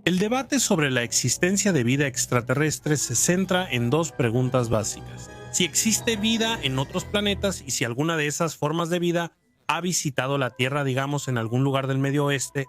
El debate sobre la existencia de vida extraterrestre se centra en dos preguntas básicas: si existe vida en otros planetas y si alguna de esas formas de vida ha visitado la Tierra, digamos, en algún lugar del Medio Oeste.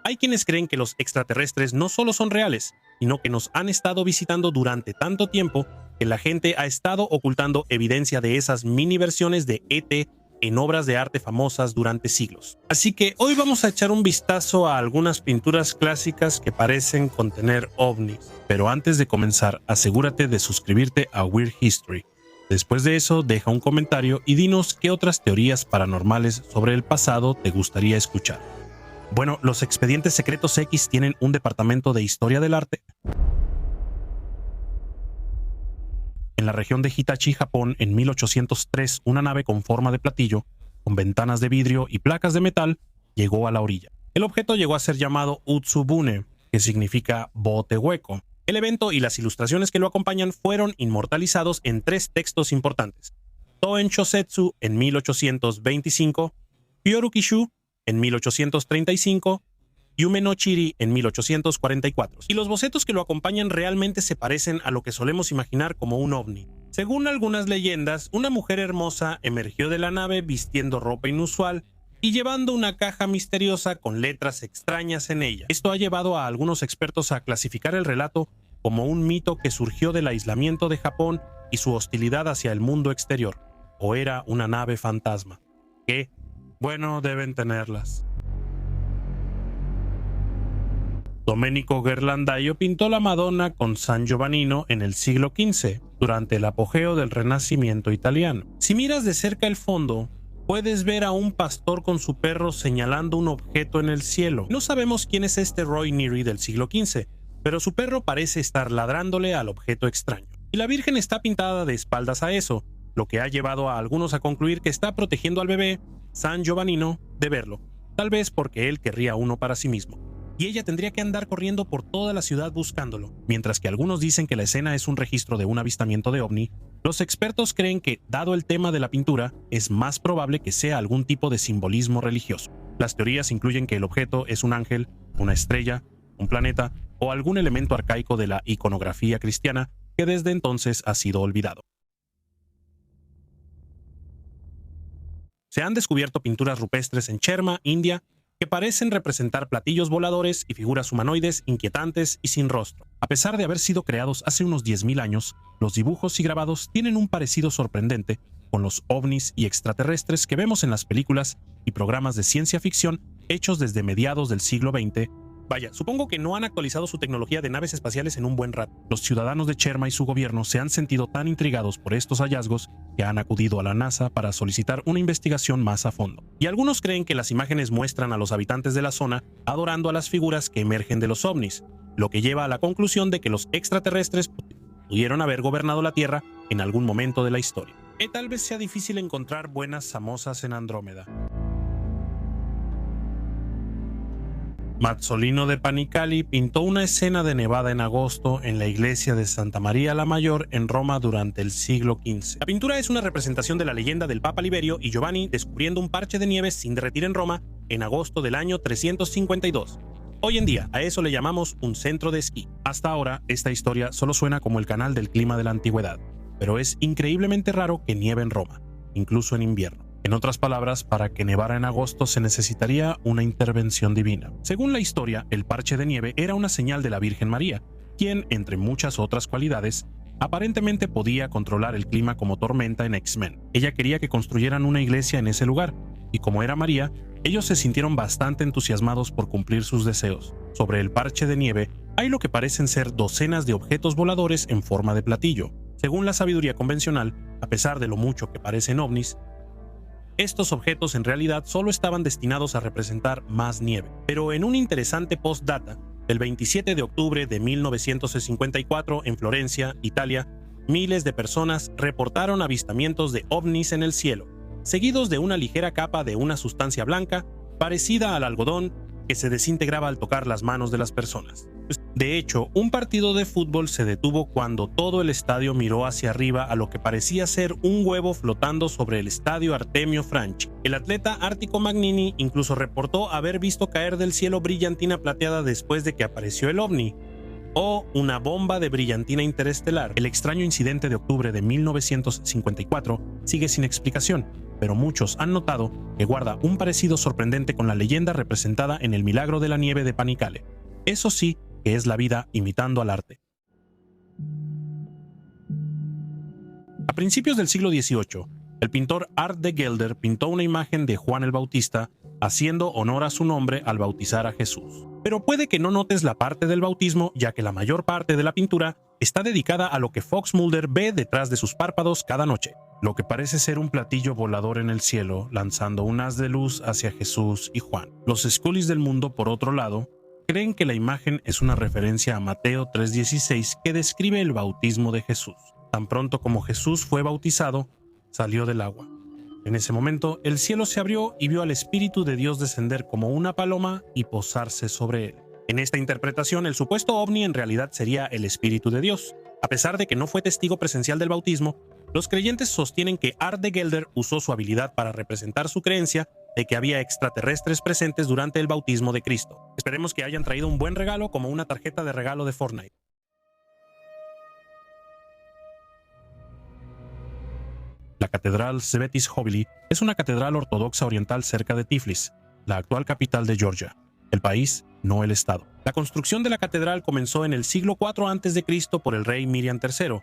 Hay quienes creen que los extraterrestres no solo son reales, sino que nos han estado visitando durante tanto tiempo que la gente ha estado ocultando evidencia de esas mini versiones de ET en obras de arte famosas durante siglos. Así que hoy vamos a echar un vistazo a algunas pinturas clásicas que parecen contener ovnis. Pero antes de comenzar, asegúrate de suscribirte a Weird History. Después de eso, deja un comentario y dinos qué otras teorías paranormales sobre el pasado te gustaría escuchar. Bueno, los Expedientes Secretos X tienen un departamento de historia del arte. En la región de Hitachi, Japón, en 1803, una nave con forma de platillo, con ventanas de vidrio y placas de metal, llegó a la orilla. El objeto llegó a ser llamado Utsubune, que significa bote hueco. El evento y las ilustraciones que lo acompañan fueron inmortalizados en tres textos importantes: Toen Shosetsu en 1825, Kyorukishu en 1835, Yume no Chiri en 1844. Y los bocetos que lo acompañan realmente se parecen a lo que solemos imaginar como un ovni. Según algunas leyendas, una mujer hermosa emergió de la nave vistiendo ropa inusual y llevando una caja misteriosa con letras extrañas en ella. Esto ha llevado a algunos expertos a clasificar el relato como un mito que surgió del aislamiento de Japón y su hostilidad hacia el mundo exterior, o era una nave fantasma, que, bueno, deben tenerlas. Domenico Ghirlandaio pintó la Madonna con San Giovannino en el siglo XV, durante el apogeo del Renacimiento italiano. Si miras de cerca el fondo, puedes ver a un pastor con su perro señalando un objeto en el cielo. No sabemos quién es este Roy Neary del siglo XV, pero su perro parece estar ladrándole al objeto extraño. Y la Virgen está pintada de espaldas a eso, lo que ha llevado a algunos a concluir que está protegiendo al bebé San Giovannino de verlo, tal vez porque él querría uno para sí mismo. Y ella tendría que andar corriendo por toda la ciudad buscándolo. Mientras que algunos dicen que la escena es un registro de un avistamiento de ovni, los expertos creen que, dado el tema de la pintura, es más probable que sea algún tipo de simbolismo religioso. Las teorías incluyen que el objeto es un ángel, una estrella, un planeta o algún elemento arcaico de la iconografía cristiana que desde entonces ha sido olvidado. Se han descubierto pinturas rupestres en Cherma, India, que parecen representar platillos voladores y figuras humanoides inquietantes y sin rostro. A pesar de haber sido creados hace unos 10.000 años, los dibujos y grabados tienen un parecido sorprendente con los ovnis y extraterrestres que vemos en las películas y programas de ciencia ficción hechos desde mediados del siglo XX. Vaya, supongo que no han actualizado su tecnología de naves espaciales en un buen rato. Los ciudadanos de Cherma y su gobierno se han sentido tan intrigados por estos hallazgos que han acudido a la NASA para solicitar una investigación más a fondo. Y algunos creen que las imágenes muestran a los habitantes de la zona adorando a las figuras que emergen de los ovnis, lo que lleva a la conclusión de que los extraterrestres pudieron haber gobernado la Tierra en algún momento de la historia. Tal vez sea difícil encontrar buenas samosas en Andrómeda. Mazzolino de Panicali pintó una escena de nevada en agosto en la iglesia de Santa María la Mayor en Roma durante el siglo XV. La pintura es una representación de la leyenda del Papa Liberio y Giovanni descubriendo un parche de nieve sin derretir en Roma en agosto del año 352. Hoy en día, a eso le llamamos un centro de esquí. Hasta ahora, esta historia solo suena como el canal del clima de la antigüedad, pero es increíblemente raro que nieve en Roma, incluso en invierno. En otras palabras, para que nevara en agosto se necesitaría una intervención divina. Según la historia, el parche de nieve era una señal de la Virgen María, quien, entre muchas otras cualidades, aparentemente podía controlar el clima como Tormenta en X-Men. Ella quería que construyeran una iglesia en ese lugar, y como era María, ellos se sintieron bastante entusiasmados por cumplir sus deseos. Sobre el parche de nieve hay lo que parecen ser docenas de objetos voladores en forma de platillo. Según la sabiduría convencional, a pesar de lo mucho que parecen ovnis, estos objetos en realidad solo estaban destinados a representar más nieve. Pero en un interesante postdata, el 27 de octubre de 1954 en Florencia, Italia, miles de personas reportaron avistamientos de ovnis en el cielo, seguidos de una ligera capa de una sustancia blanca parecida al algodón que se desintegraba al tocar las manos de las personas. De hecho, un partido de fútbol se detuvo cuando todo el estadio miró hacia arriba a lo que parecía ser un huevo flotando sobre el estadio Artemio Franchi. El atleta Artico Magnini incluso reportó haber visto caer del cielo brillantina plateada después de que apareció el ovni, o una bomba de brillantina interestelar. El extraño incidente de octubre de 1954 sigue sin explicación, pero muchos han notado que guarda un parecido sorprendente con la leyenda representada en el milagro de la nieve de Panicale. Eso sí que es la vida imitando al arte. A principios del siglo XVIII, el pintor Art de Gelder pintó una imagen de Juan el Bautista haciendo honor a su nombre al bautizar a Jesús. Pero puede que no notes la parte del bautismo, ya que la mayor parte de la pintura está dedicada a lo que Fox Mulder ve detrás de sus párpados cada noche, lo que parece ser un platillo volador en el cielo lanzando un haz de luz hacia Jesús y Juan. Los Scullies del mundo, por otro lado, creen que la imagen es una referencia a Mateo 3:16 que describe el bautismo de Jesús. Tan pronto como Jesús fue bautizado, salió del agua. En ese momento, el cielo se abrió y vio al Espíritu de Dios descender como una paloma y posarse sobre él. En esta interpretación, el supuesto ovni en realidad sería el Espíritu de Dios. A pesar de que no fue testigo presencial del bautismo, los creyentes sostienen que Art de Gelder usó su habilidad para representar su creencia de que había extraterrestres presentes durante el bautismo de Cristo. Esperemos que hayan traído un buen regalo como una tarjeta de regalo de Fortnite. La Catedral Székely es una catedral ortodoxa oriental cerca de Tiflis, la actual capital de Georgia, el país, no el estado. La construcción de la catedral comenzó en el siglo IV a.C. por el rey Miriam III,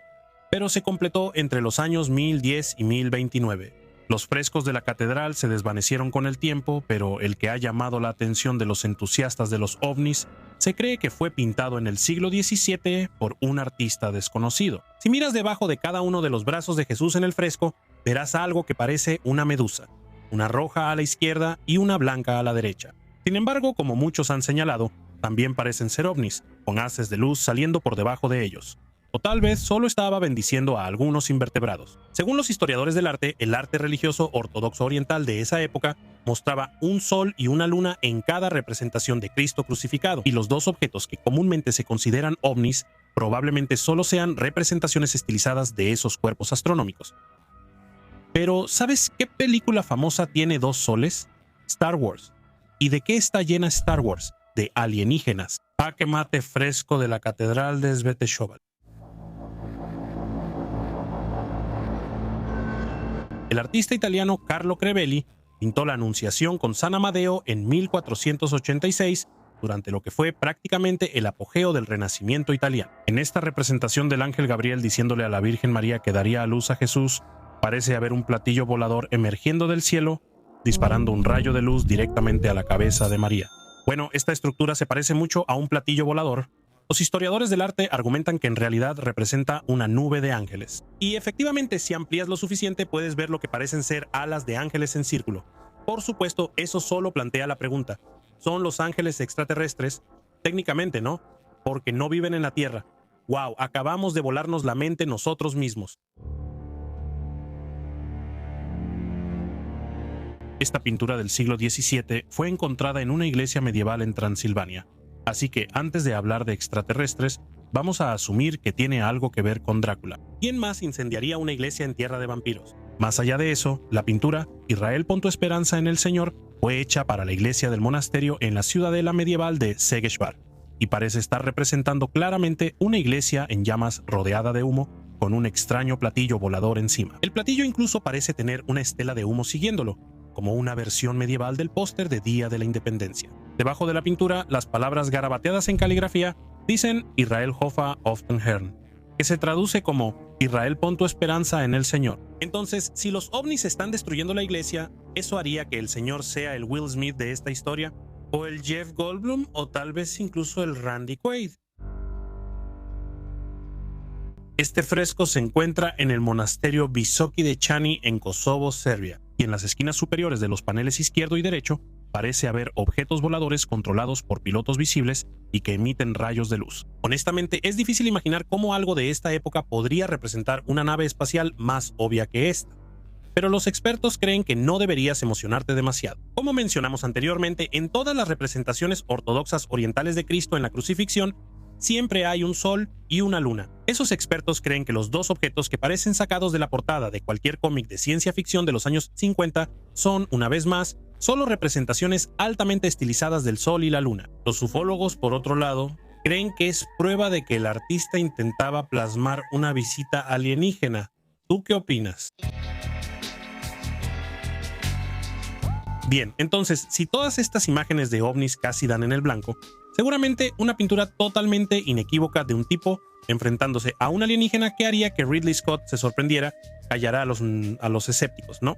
pero se completó entre los años 1010 y 1029. Los frescos de la catedral se desvanecieron con el tiempo, pero el que ha llamado la atención de los entusiastas de los ovnis se cree que fue pintado en el siglo XVII por un artista desconocido. Si miras debajo de cada uno de los brazos de Jesús en el fresco, verás algo que parece una medusa, una roja a la izquierda y una blanca a la derecha. Sin embargo, como muchos han señalado, también parecen ser ovnis, con haces de luz saliendo por debajo de ellos. O tal vez solo estaba bendiciendo a algunos invertebrados. Según los historiadores del arte, el arte religioso ortodoxo oriental de esa época mostraba un sol y una luna en cada representación de Cristo crucificado, y los dos objetos que comúnmente se consideran ovnis probablemente solo sean representaciones estilizadas de esos cuerpos astronómicos. Pero, ¿sabes qué película famosa tiene dos soles? Star Wars. ¿Y de qué está llena Star Wars? De alienígenas. Jaque mate fresco de la Catedral de Sveteshova. El artista italiano Carlo Crevelli pintó la Anunciación con San Amadeo en 1486, durante lo que fue prácticamente el apogeo del Renacimiento italiano. En esta representación del ángel Gabriel diciéndole a la Virgen María que daría a luz a Jesús, parece haber un platillo volador emergiendo del cielo, disparando un rayo de luz directamente a la cabeza de María. Bueno, esta estructura se parece mucho a un platillo volador. Los historiadores del arte argumentan que en realidad representa una nube de ángeles. Y efectivamente, si amplías lo suficiente, puedes ver lo que parecen ser alas de ángeles en círculo. Por supuesto, eso solo plantea la pregunta: ¿son los ángeles extraterrestres? Técnicamente no, porque no viven en la Tierra. ¡Wow! Acabamos de volarnos la mente nosotros mismos. Esta pintura del siglo XVII fue encontrada en una iglesia medieval en Transilvania. Así que antes de hablar de extraterrestres, vamos a asumir que tiene algo que ver con Drácula. ¿Quién más incendiaría una iglesia en tierra de vampiros? Más allá de eso, la pintura Israel pon tu esperanza en el Señor fue hecha para la iglesia del monasterio en la ciudadela medieval de Székely, y parece estar representando claramente una iglesia en llamas rodeada de humo con un extraño platillo volador encima. El platillo incluso parece tener una estela de humo siguiéndolo, como una versión medieval del póster de Día de la Independencia. Debajo de la pintura, las palabras garabateadas en caligrafía dicen Israel Hofa auf den Herrn, que se traduce como Israel pon tu esperanza en el Señor. Entonces, si los ovnis están destruyendo la iglesia, ¿eso haría que el Señor sea el Will Smith de esta historia? ¿O el Jeff Goldblum? ¿O tal vez incluso el Randy Quaid? Este fresco se encuentra en el monasterio Visoki de Chani en Kosovo, Serbia, y en las esquinas superiores de los paneles izquierdo y derecho parece haber objetos voladores controlados por pilotos visibles y que emiten rayos de luz. Honestamente, es difícil imaginar cómo algo de esta época podría representar una nave espacial más obvia que esta. Pero los expertos creen que no deberías emocionarte demasiado. Como mencionamos anteriormente, en todas las representaciones ortodoxas orientales de Cristo en la crucifixión, siempre hay un sol y una luna. Esos expertos creen que los dos objetos que parecen sacados de la portada de cualquier cómic de ciencia ficción de los años 50 son, una vez más, solo representaciones altamente estilizadas del sol y la luna. Los ufólogos, por otro lado, creen que es prueba de que el artista intentaba plasmar una visita alienígena. ¿Tú qué opinas? Bien, entonces, si todas estas imágenes de ovnis casi dan en el blanco, seguramente una pintura totalmente inequívoca de un tipo enfrentándose a un alienígena que haría que Ridley Scott se sorprendiera, callara a los escépticos, ¿no?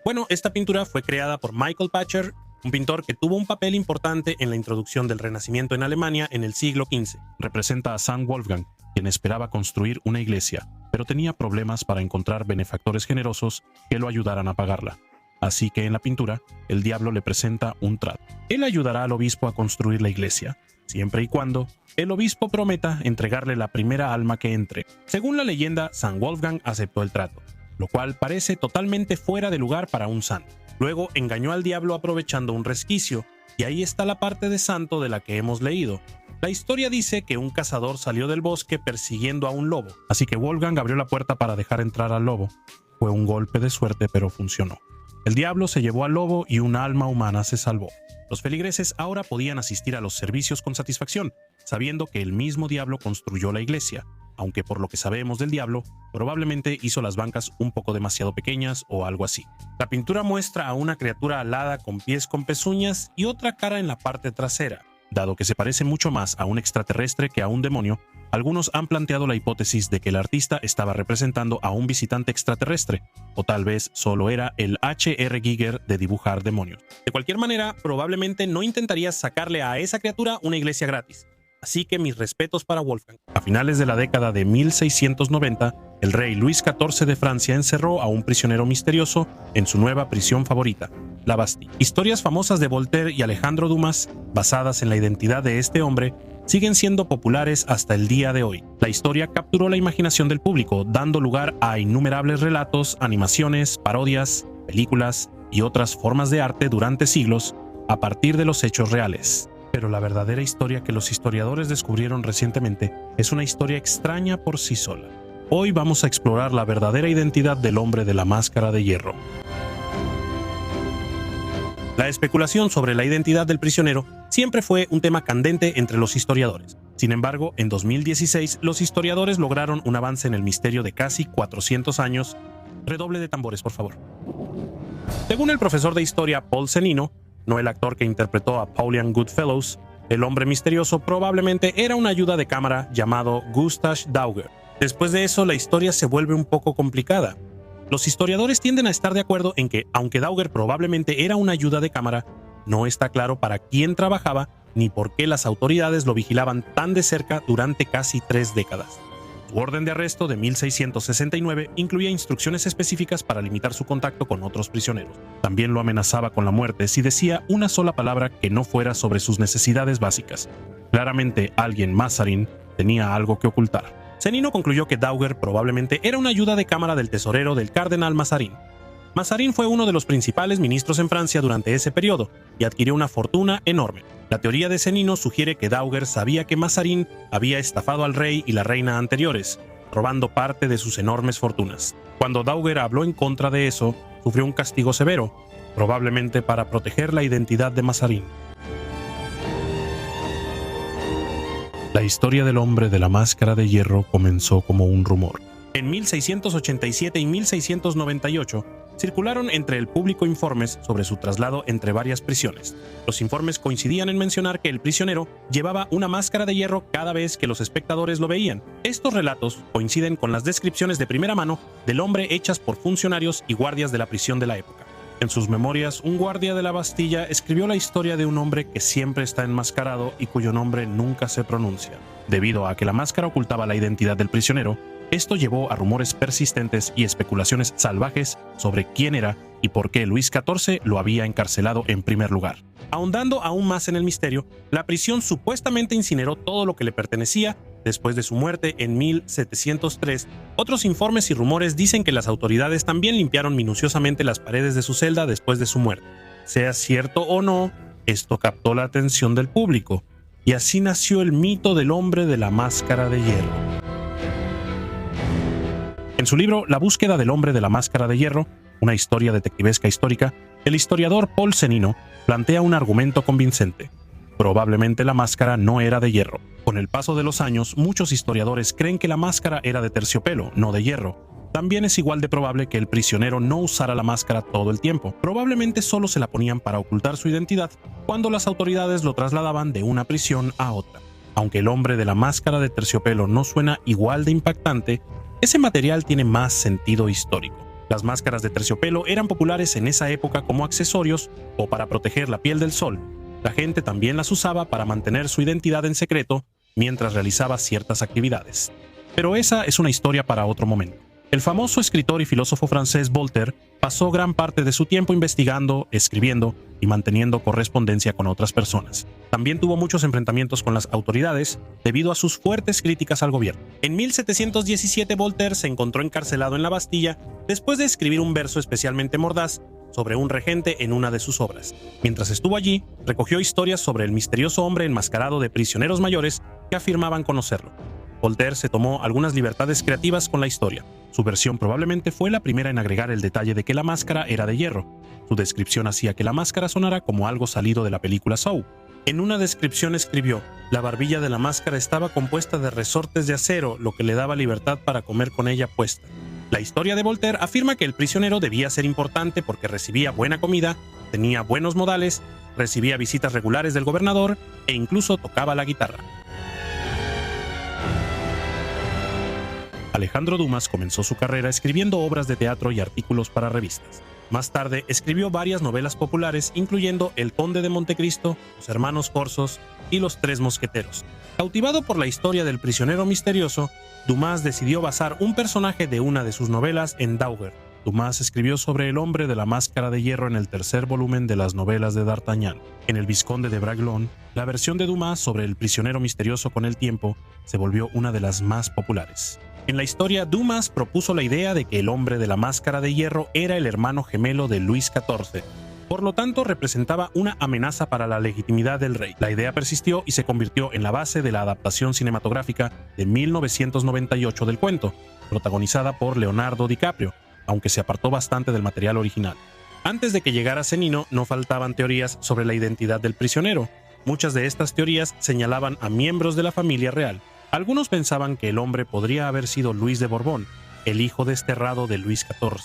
Bueno, esta pintura fue creada por Michael Pacher, un pintor que tuvo un papel importante en la introducción del Renacimiento en Alemania en el siglo XV. Representa a San Wolfgang, quien esperaba construir una iglesia, pero tenía problemas para encontrar benefactores generosos que lo ayudaran a pagarla. Así que en la pintura, el diablo le presenta un trato. Él ayudará al obispo a construir la iglesia, siempre y cuando el obispo prometa entregarle la primera alma que entre. Según la leyenda, San Wolfgang aceptó el trato, lo cual parece totalmente fuera de lugar para un santo. Luego engañó al diablo aprovechando un resquicio, y ahí está la parte de santo de la que hemos leído. La historia dice que un cazador salió del bosque persiguiendo a un lobo, así que Wolfgang abrió la puerta para dejar entrar al lobo. Fue un golpe de suerte, pero funcionó. El diablo se llevó al lobo y una alma humana se salvó. Los feligreses ahora podían asistir a los servicios con satisfacción, sabiendo que el mismo diablo construyó la iglesia, aunque por lo que sabemos del diablo, probablemente hizo las bancas un poco demasiado pequeñas o algo así. La pintura muestra a una criatura alada con pies con pezuñas y otra cara en la parte trasera. Dado que se parece mucho más a un extraterrestre que a un demonio, algunos han planteado la hipótesis de que el artista estaba representando a un visitante extraterrestre, o tal vez solo era el H.R. Giger de dibujar demonios. De cualquier manera, probablemente no intentarías sacarle a esa criatura una iglesia gratis. Así que mis respetos para Wolfgang. A finales de la década de 1690, el rey Luis XIV de Francia encerró a un prisionero misterioso en su nueva prisión favorita, la Bastille. Historias famosas de Voltaire y Alejandro Dumas, basadas en la identidad de este hombre, siguen siendo populares hasta el día de hoy. La historia capturó la imaginación del público, dando lugar a innumerables relatos, animaciones, parodias, películas y otras formas de arte durante siglos a partir de los hechos reales. Pero la verdadera historia que los historiadores descubrieron recientemente es una historia extraña por sí sola. Hoy vamos a explorar la verdadera identidad del hombre de la máscara de hierro. La especulación sobre la identidad del prisionero siempre fue un tema candente entre los historiadores. Sin embargo, en 2016, los historiadores lograron un avance en el misterio de casi 400 años. Redoble de tambores, por favor. Según el profesor de historia Paul Cenino, no el actor que interpretó a Paulian Goodfellows, el hombre misterioso probablemente era un ayuda de cámara llamado Gustav Dauger. Después de eso, la historia se vuelve un poco complicada. Los historiadores tienden a estar de acuerdo en que, aunque Dauger probablemente era una ayuda de cámara, no está claro para quién trabajaba ni por qué las autoridades lo vigilaban tan de cerca durante casi 3 décadas. Su orden de arresto de 1669 incluía instrucciones específicas para limitar su contacto con otros prisioneros. También lo amenazaba con la muerte si decía una sola palabra que no fuera sobre sus necesidades básicas. Claramente alguien Mazarin tenía algo que ocultar. Cenino concluyó que Dauger probablemente era una ayuda de cámara del tesorero del cardenal Mazarin. Mazarin fue uno de los principales ministros en Francia durante ese periodo y adquirió una fortuna enorme. La teoría de Cenino sugiere que Dauger sabía que Mazarin había estafado al rey y la reina anteriores, robando parte de sus enormes fortunas. Cuando Dauger habló en contra de eso, sufrió un castigo severo, probablemente para proteger la identidad de Mazarin. La historia del hombre de la máscara de hierro comenzó como un rumor. En 1687 y 1698, circularon entre el público informes sobre su traslado entre varias prisiones. Los informes coincidían en mencionar que el prisionero llevaba una máscara de hierro cada vez que los espectadores lo veían. Estos relatos coinciden con las descripciones de primera mano del hombre hechas por funcionarios y guardias de la prisión de la época. En sus memorias, un guardia de la Bastilla escribió la historia de un hombre que siempre está enmascarado y cuyo nombre nunca se pronuncia. Debido a que la máscara ocultaba la identidad del prisionero, esto llevó a rumores persistentes y especulaciones salvajes sobre quién era y por qué Luis XIV lo había encarcelado en primer lugar. Ahondando aún más en el misterio, la prisión supuestamente incineró todo lo que le pertenecía después de su muerte en 1703. Otros informes y rumores dicen que las autoridades también limpiaron minuciosamente las paredes de su celda después de su muerte. Sea cierto o no, esto captó la atención del público. y así nació el mito del hombre de la máscara de hierro. En su libro La búsqueda del hombre de la máscara de hierro, una historia detectivesca histórica, el historiador Paul Cenino plantea un argumento convincente. Probablemente la máscara no era de hierro. Con el paso de los años, muchos historiadores creen que la máscara era de terciopelo, no de hierro. También es igual de probable que el prisionero no usara la máscara todo el tiempo. Probablemente solo se la ponían para ocultar su identidad cuando las autoridades lo trasladaban de una prisión a otra. Aunque el hombre de la máscara de terciopelo no suena igual de impactante, ese material tiene más sentido histórico. Las máscaras de terciopelo eran populares en esa época como accesorios o para proteger la piel del sol. La gente también las usaba para mantener su identidad en secreto mientras realizaba ciertas actividades. Pero esa es una historia para otro momento. El famoso escritor y filósofo francés Voltaire pasó gran parte de su tiempo investigando, escribiendo y manteniendo correspondencia con otras personas. También tuvo muchos enfrentamientos con las autoridades debido a sus fuertes críticas al gobierno. En 1717 Voltaire se encontró encarcelado en la Bastilla después de escribir un verso especialmente mordaz sobre un regente en una de sus obras. Mientras estuvo allí, recogió historias sobre el misterioso hombre enmascarado de prisioneros mayores que afirmaban conocerlo. Voltaire se tomó algunas libertades creativas con la historia. Su versión probablemente fue la primera en agregar el detalle de que la máscara era de hierro. Su descripción hacía que la máscara sonara como algo salido de la película Saw. En una descripción escribió: la barbilla de la máscara estaba compuesta de resortes de acero, lo que le daba libertad para comer con ella puesta. La historia de Voltaire afirma que el prisionero debía ser importante porque recibía buena comida, tenía buenos modales, recibía visitas regulares del gobernador e incluso tocaba la guitarra. Alejandro Dumas comenzó su carrera escribiendo obras de teatro y artículos para revistas. Más tarde escribió varias novelas populares, incluyendo El Conde de Montecristo, Los Hermanos Corzos y Los Tres Mosqueteros. Cautivado por la historia del prisionero misterioso, Dumas decidió basar un personaje de una de sus novelas en Daguerre. Dumas escribió sobre el hombre de la máscara de hierro en el tercer volumen de las novelas de D'Artagnan. En El Vizconde de Bragelonne, la versión de Dumas sobre el prisionero misterioso con el tiempo se volvió una de las más populares. En la historia, Dumas propuso la idea de que el hombre de la máscara de hierro era el hermano gemelo de Luis XIV. Por lo tanto, representaba una amenaza para la legitimidad del rey. La idea persistió y se convirtió en la base de la adaptación cinematográfica de 1998 del cuento, protagonizada por Leonardo DiCaprio, aunque se apartó bastante del material original. Antes de que llegara Cenino, no faltaban teorías sobre la identidad del prisionero. Muchas de estas teorías señalaban a miembros de la familia real. Algunos pensaban que el hombre podría haber sido Luis de Borbón, el hijo desterrado de Luis XIV.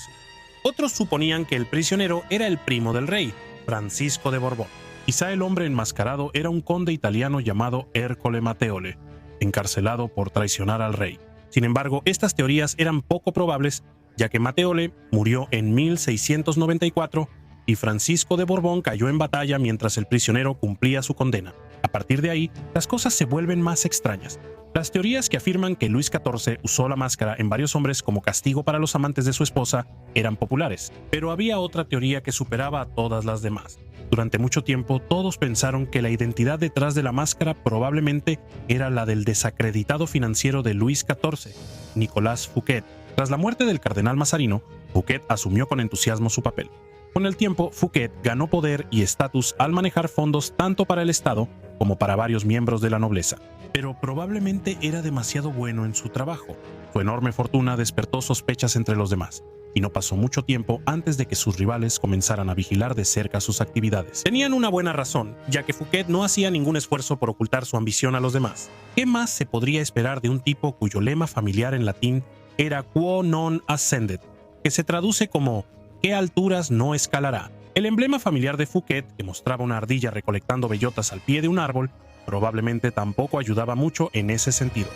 Otros suponían que el prisionero era el primo del rey, Francisco de Borbón. Quizá el hombre enmascarado era un conde italiano llamado Ercole Matteole, encarcelado por traicionar al rey. Sin embargo, estas teorías eran poco probables, ya que Matteole murió en 1694 y Francisco de Borbón cayó en batalla mientras el prisionero cumplía su condena. A partir de ahí, las cosas se vuelven más extrañas. Las teorías que afirman que Luis XIV usó la máscara en varios hombres como castigo para los amantes de su esposa eran populares, pero había otra teoría que superaba a todas las demás. Durante mucho tiempo, todos pensaron que la identidad detrás de la máscara probablemente era la del desacreditado financiero de Luis XIV, Nicolas Fouquet. Tras la muerte del cardenal Mazarino, Fouquet asumió con entusiasmo su papel. Con el tiempo, Fouquet ganó poder y estatus al manejar fondos tanto para el Estado como para varios miembros de la nobleza. Pero probablemente era demasiado bueno en su trabajo. Su enorme fortuna despertó sospechas entre los demás, y no pasó mucho tiempo antes de que sus rivales comenzaran a vigilar de cerca sus actividades. Tenían una buena razón, ya que Fouquet no hacía ningún esfuerzo por ocultar su ambición a los demás. ¿Qué más se podría esperar de un tipo cuyo lema familiar en latín era quo non ascendet, que se traduce como ¿qué alturas no escalará? El emblema familiar de Fouquet, que mostraba una ardilla recolectando bellotas al pie de un árbol, probablemente tampoco ayudaba mucho en ese sentido.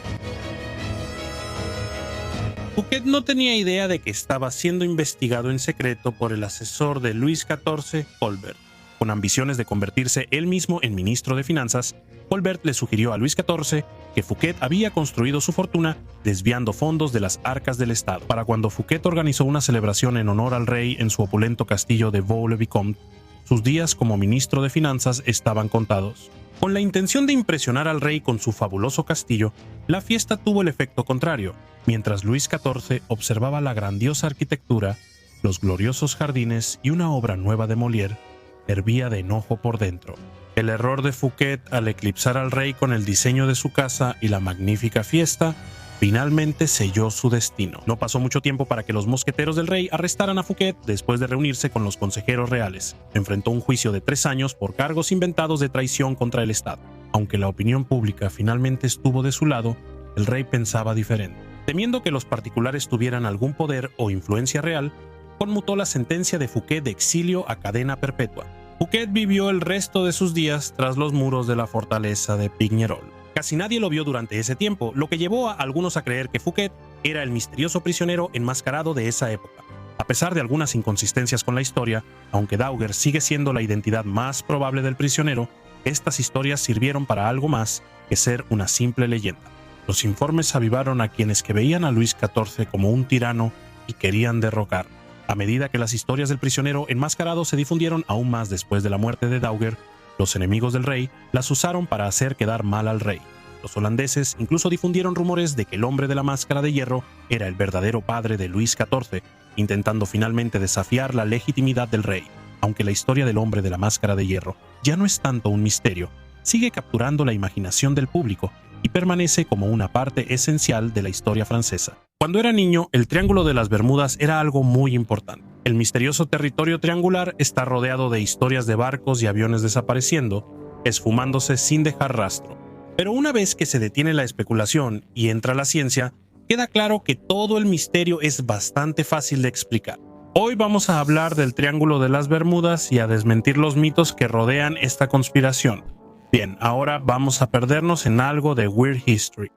Fouquet no tenía idea de que estaba siendo investigado en secreto por el asesor de Luis XIV, Colbert. Con ambiciones de convertirse él mismo en ministro de Finanzas, Colbert le sugirió a Luis XIV que Fouquet había construido su fortuna desviando fondos de las arcas del Estado. Para cuando Fouquet organizó una celebración en honor al rey en su opulento castillo de Vaux-le-Vicomte, sus días como ministro de Finanzas estaban contados. Con la intención de impresionar al rey con su fabuloso castillo, la fiesta tuvo el efecto contrario. Mientras Luis XIV observaba la grandiosa arquitectura, los gloriosos jardines y una obra nueva de Molière, hervía de enojo por dentro. El error de Fouquet al eclipsar al rey con el diseño de su casa y la magnífica fiesta finalmente selló su destino. No pasó mucho tiempo para que los mosqueteros del rey arrestaran a Fouquet después de reunirse con los consejeros reales. Enfrentó un juicio de 3 años por cargos inventados de traición contra el Estado. Aunque la opinión pública finalmente estuvo de su lado, el rey pensaba diferente. Temiendo que los particulares tuvieran algún poder o influencia real, conmutó la sentencia de Fouquet de exilio a cadena perpetua. Fouquet vivió el resto de sus días tras los muros de la fortaleza de Pignerol. Casi nadie lo vio durante ese tiempo, lo que llevó a algunos a creer que Fouquet era el misterioso prisionero enmascarado de esa época. A pesar de algunas inconsistencias con la historia, aunque Daguerre sigue siendo la identidad más probable del prisionero, estas historias sirvieron para algo más que ser una simple leyenda. Los informes avivaron a quienes que veían a Luis XIV como un tirano y querían derrocarlo. A medida que las historias del prisionero enmascarado se difundieron aún más después de la muerte de Daguerre, los enemigos del rey las usaron para hacer quedar mal al rey. Los holandeses incluso difundieron rumores de que el hombre de la máscara de hierro era el verdadero padre de Luis XIV, intentando finalmente desafiar la legitimidad del rey. Aunque la historia del hombre de la máscara de hierro ya no es tanto un misterio, sigue capturando la imaginación del público y permanece como una parte esencial de la historia francesa. Cuando era niño, el Triángulo de las Bermudas era algo muy importante. El misterioso territorio triangular está rodeado de historias de barcos y aviones desapareciendo, esfumándose sin dejar rastro. Pero una vez que se detiene la especulación y entra la ciencia, queda claro que todo el misterio es bastante fácil de explicar. Hoy vamos a hablar del Triángulo de las Bermudas y a desmentir los mitos que rodean esta conspiración. Bien, ahora vamos a perdernos en algo de Weird History.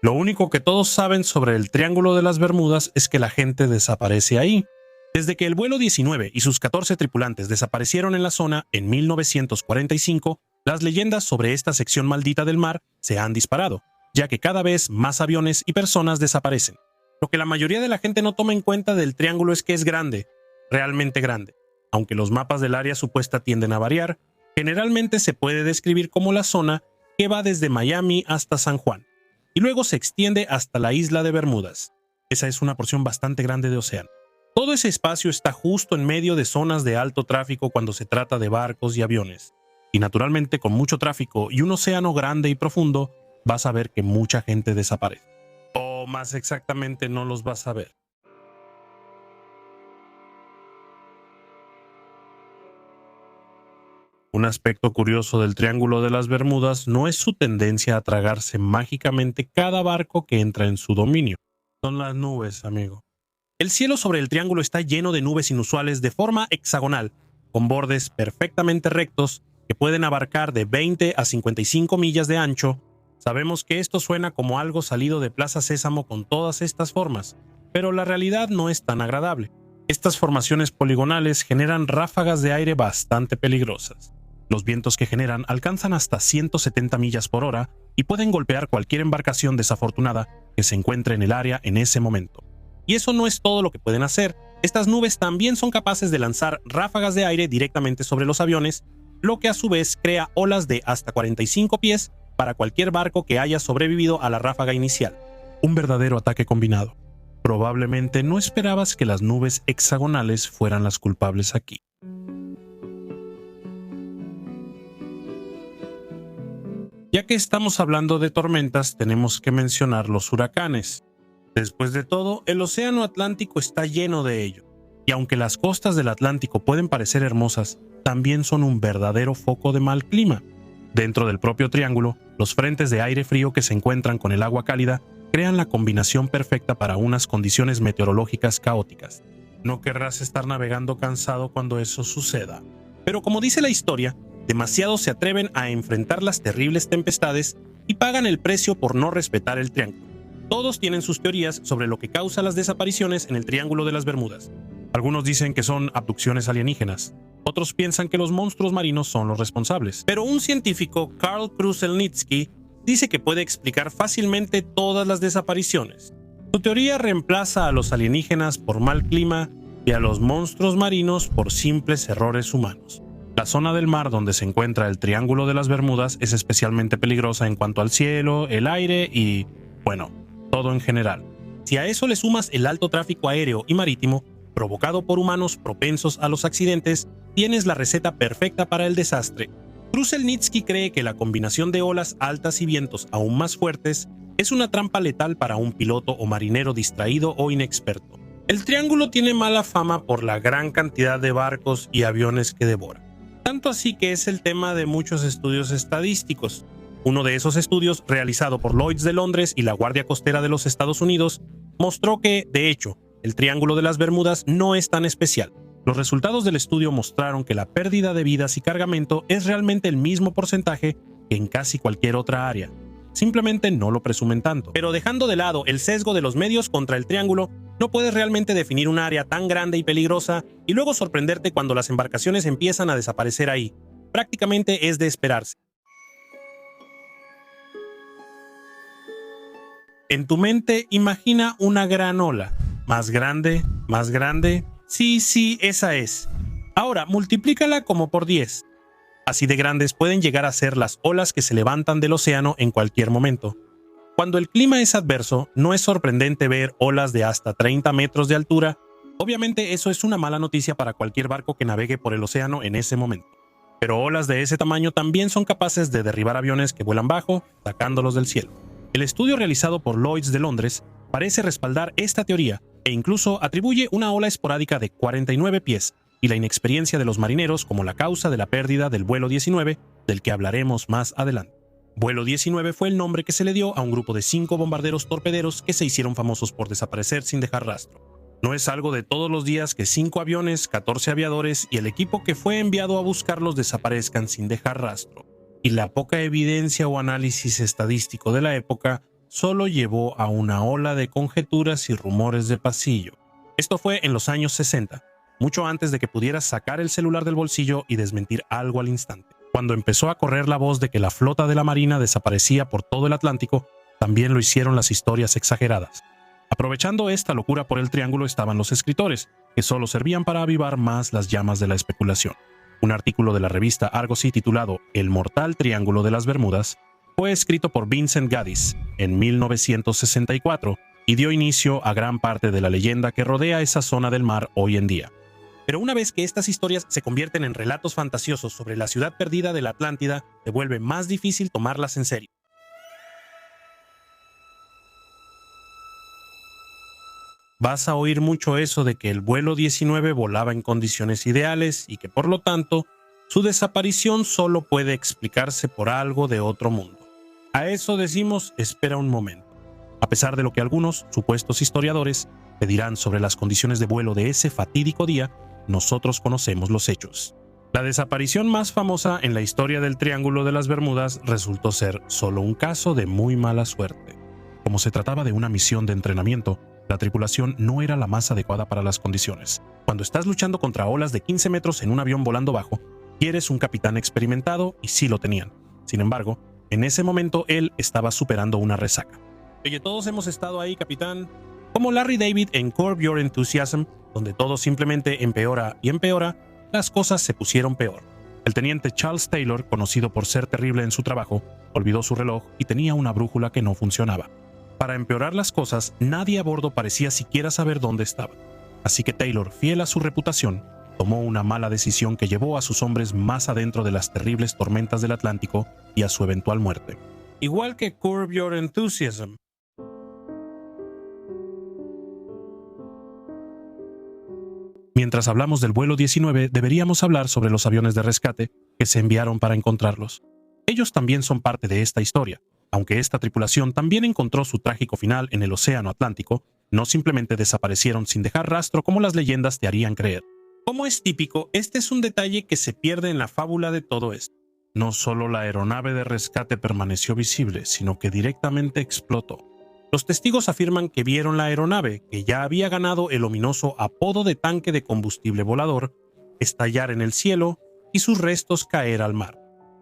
Lo único que todos saben sobre el Triángulo de las Bermudas es que la gente desaparece ahí. Desde que el vuelo 19 y sus 14 tripulantes desaparecieron en la zona en 1945, las leyendas sobre esta sección maldita del mar se han disparado, ya que cada vez más aviones y personas desaparecen. Lo que la mayoría de la gente no toma en cuenta del triángulo es que es grande, realmente grande. Aunque los mapas del área supuesta tienden a variar, generalmente se puede describir como la zona que va desde Miami hasta San Juan, y luego se extiende hasta la isla de Bermudas. Esa es una porción bastante grande de océano. Todo ese espacio está justo en medio de zonas de alto tráfico cuando se trata de barcos y aviones. Y naturalmente, con mucho tráfico y un océano grande y profundo, vas a ver que mucha gente desaparece. O más exactamente, no los vas a ver. Un aspecto curioso del Triángulo de las Bermudas no es su tendencia a tragarse mágicamente cada barco que entra en su dominio. Son las nubes, amigo. El cielo sobre el triángulo está lleno de nubes inusuales de forma hexagonal, con bordes perfectamente rectos que pueden abarcar de 20 a 55 millas de ancho. Sabemos que esto suena como algo salido de Plaza Sésamo con todas estas formas, pero la realidad no es tan agradable. Estas formaciones poligonales generan ráfagas de aire bastante peligrosas. Los vientos que generan alcanzan hasta 170 millas por hora y pueden golpear cualquier embarcación desafortunada que se encuentre en el área en ese momento. Y eso no es todo lo que pueden hacer. Estas nubes también son capaces de lanzar ráfagas de aire directamente sobre los aviones, lo que a su vez crea olas de hasta 45 pies para cualquier barco que haya sobrevivido a la ráfaga inicial. Un verdadero ataque combinado. Probablemente no esperabas que las nubes hexagonales fueran las culpables aquí. Ya que estamos hablando de tormentas, tenemos que mencionar los huracanes. Después de todo, el océano Atlántico está lleno de ellos. Y aunque las costas del Atlántico pueden parecer hermosas, también son un verdadero foco de mal clima. Dentro del propio triángulo, los frentes de aire frío que se encuentran con el agua cálida crean la combinación perfecta para unas condiciones meteorológicas caóticas. No querrás estar navegando cansado cuando eso suceda. Pero como dice la historia, demasiados se atreven a enfrentar las terribles tempestades y pagan el precio por no respetar el triángulo. Todos tienen sus teorías sobre lo que causa las desapariciones en el Triángulo de las Bermudas. Algunos dicen que son abducciones alienígenas. Otros piensan que los monstruos marinos son los responsables. Pero un científico, Karl Kruszelnicki, dice que puede explicar fácilmente todas las desapariciones. Su teoría reemplaza a los alienígenas por mal clima y a los monstruos marinos por simples errores humanos. La zona del mar donde se encuentra el Triángulo de las Bermudas es especialmente peligrosa en cuanto al cielo, el aire y, bueno, todo en general. Si a eso le sumas el alto tráfico aéreo y marítimo, provocado por humanos propensos a los accidentes, tienes la receta perfecta para el desastre. Kruszelnicki cree que la combinación de olas altas y vientos aún más fuertes es una trampa letal para un piloto o marinero distraído o inexperto. El triángulo tiene mala fama por la gran cantidad de barcos y aviones que devora. Tanto así que es el tema de muchos estudios estadísticos. Uno de esos estudios, realizado por Lloyd's de Londres y la Guardia Costera de los Estados Unidos, mostró que, de hecho, el Triángulo de las Bermudas no es tan especial. Los resultados del estudio mostraron que la pérdida de vidas y cargamento es realmente el mismo porcentaje que en casi cualquier otra área. Simplemente no lo presumen tanto. Pero dejando de lado el sesgo de los medios contra el triángulo, no puedes realmente definir un área tan grande y peligrosa y luego sorprenderte cuando las embarcaciones empiezan a desaparecer ahí. Prácticamente es de esperarse. En tu mente imagina una gran ola. Más grande, más grande. Sí, esa es. Ahora, multiplícala como por 10. Así de grandes pueden llegar a ser las olas que se levantan del océano en cualquier momento. Cuando el clima es adverso, no es sorprendente ver olas de hasta 30 metros de altura. Obviamente eso es una mala noticia para cualquier barco que navegue por el océano en ese momento. Pero olas de ese tamaño también son capaces de derribar aviones que vuelan bajo, sacándolos del cielo. El estudio realizado por Lloyd's de Londres parece respaldar esta teoría e incluso atribuye una ola esporádica de 49 pies y la inexperiencia de los marineros como la causa de la pérdida del vuelo 19, del que hablaremos más adelante. Vuelo 19 fue el nombre que se le dio a un grupo de 5 bombarderos torpederos que se hicieron famosos por desaparecer sin dejar rastro. No es algo de todos los días que 5 aviones, 14 aviadores y el equipo que fue enviado a buscarlos desaparezcan sin dejar rastro. Y la poca evidencia o análisis estadístico de la época solo llevó a una ola de conjeturas y rumores de pasillo. Esto fue en los años 60, mucho antes de que pudieras sacar el celular del bolsillo y desmentir algo al instante. Cuando empezó a correr la voz de que la flota de la Marina desaparecía por todo el Atlántico, también lo hicieron las historias exageradas. Aprovechando esta locura por el triángulo estaban los escritores, que solo servían para avivar más las llamas de la especulación. Un artículo de la revista Argosy titulado El mortal triángulo de las Bermudas fue escrito por Vincent Gaddis en 1964 y dio inicio a gran parte de la leyenda que rodea esa zona del mar hoy en día. Pero una vez que estas historias se convierten en relatos fantasiosos sobre la ciudad perdida de la Atlántida, se vuelve más difícil tomarlas en serio. Vas a oír mucho eso de que el vuelo 19 volaba en condiciones ideales y que por lo tanto su desaparición solo puede explicarse por algo de otro mundo. A eso decimos, espera un momento. A pesar de lo que algunos supuestos historiadores te dirán sobre las condiciones de vuelo de ese fatídico día, nosotros conocemos los hechos. La desaparición más famosa en la historia del Triángulo de las Bermudas resultó ser solo un caso de muy mala suerte. Como se trataba de una misión de entrenamiento, la tripulación no era la más adecuada para las condiciones. Cuando estás luchando contra olas de 15 metros en un avión volando bajo, quieres un capitán experimentado y sí lo tenían. Sin embargo, en ese momento él estaba superando una resaca. Oye, todos hemos estado ahí, capitán. Como Larry David en Curb Your Enthusiasm, donde todo simplemente empeora y empeora, las cosas se pusieron peor. El teniente Charles Taylor, conocido por ser terrible en su trabajo, olvidó su reloj y tenía una brújula que no funcionaba. Para empeorar las cosas, nadie a bordo parecía siquiera saber dónde estaba. Así que Taylor, fiel a su reputación, tomó una mala decisión que llevó a sus hombres más adentro de las terribles tormentas del Atlántico y a su eventual muerte. Igual que Curb Your Enthusiasm. Mientras hablamos del vuelo 19, deberíamos hablar sobre los aviones de rescate que se enviaron para encontrarlos. Ellos también son parte de esta historia. Aunque esta tripulación también encontró su trágico final en el Océano Atlántico, no simplemente desaparecieron sin dejar rastro como las leyendas te harían creer. Como es típico, este es un detalle que se pierde en la fábula de todo esto. No solo la aeronave de rescate permaneció visible, sino que directamente explotó. Los testigos afirman que vieron la aeronave, que ya había ganado el ominoso apodo de tanque de combustible volador, estallar en el cielo y sus restos caer al mar.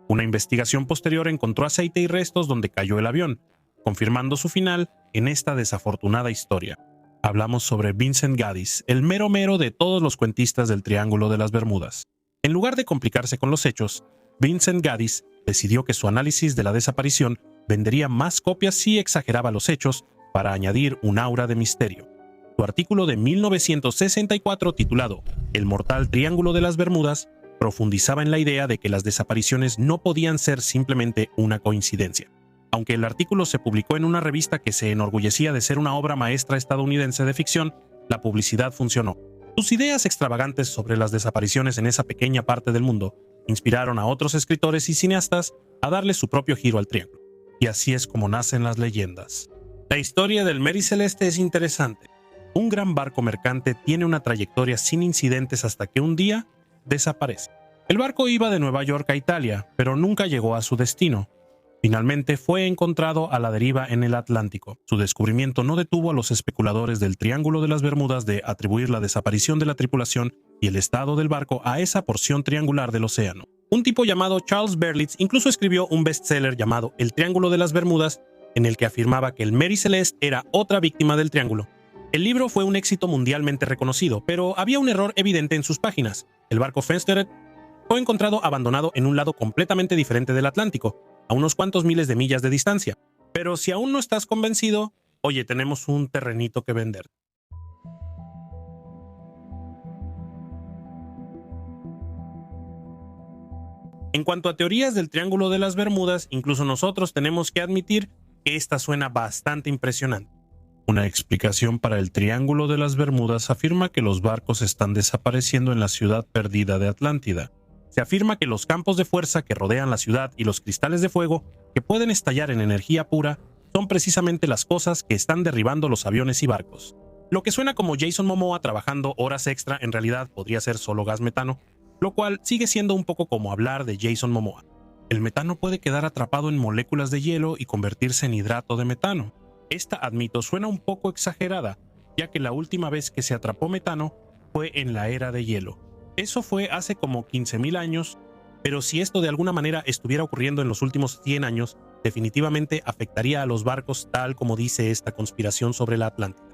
Una investigación posterior encontró aceite y restos donde cayó el avión, confirmando su final en esta desafortunada historia. Hablamos sobre Vincent Gaddis, el mero mero de todos los cuentistas del Triángulo de las Bermudas. En lugar de complicarse con los hechos, Vincent Gaddis decidió que su análisis de la desaparición vendería más copias si exageraba los hechos para añadir un aura de misterio. Su artículo de 1964 titulado El mortal Triángulo de las Bermudas profundizaba en la idea de que las desapariciones no podían ser simplemente una coincidencia. Aunque el artículo se publicó en una revista que se enorgullecía de ser una obra maestra estadounidense de ficción, la publicidad funcionó. Sus ideas extravagantes sobre las desapariciones en esa pequeña parte del mundo inspiraron a otros escritores y cineastas a darle su propio giro al triángulo. Y así es como nacen las leyendas. La historia del Mary Celeste es interesante. Un gran barco mercante tiene una trayectoria sin incidentes hasta que un día desaparece. El barco iba de Nueva York a Italia, pero nunca llegó a su destino. Finalmente fue encontrado a la deriva en el Atlántico. Su descubrimiento no detuvo a los especuladores del Triángulo de las Bermudas de atribuir la desaparición de la tripulación y el estado del barco a esa porción triangular del océano. Un tipo llamado Charles Berlitz incluso escribió un bestseller llamado El Triángulo de las Bermudas, en el que afirmaba que el Mary Celeste era otra víctima del triángulo. El libro fue un éxito mundialmente reconocido, pero había un error evidente en sus páginas. El barco Fenstered fue encontrado abandonado en un lado completamente diferente del Atlántico, a unos cuantos miles de millas de distancia. Pero si aún no estás convencido, oye, tenemos un terrenito que vender. En cuanto a teorías del Triángulo de las Bermudas, incluso nosotros tenemos que admitir que esta suena bastante impresionante. Una explicación para el Triángulo de las Bermudas afirma que los barcos están desapareciendo en la ciudad perdida de Atlántida. Se afirma que los campos de fuerza que rodean la ciudad y los cristales de fuego que pueden estallar en energía pura son precisamente las cosas que están derribando los aviones y barcos. Lo que suena como Jason Momoa trabajando horas extra en realidad podría ser solo gas metano, lo cual sigue siendo un poco como hablar de Jason Momoa. El metano puede quedar atrapado en moléculas de hielo y convertirse en hidrato de metano. Esta, admito, suena un poco exagerada, ya que la última vez que se atrapó metano fue en la era de hielo. Eso fue hace como 15.000 años, pero si esto de alguna manera estuviera ocurriendo en los últimos 100 años, definitivamente afectaría a los barcos tal como dice esta conspiración sobre la Atlántida.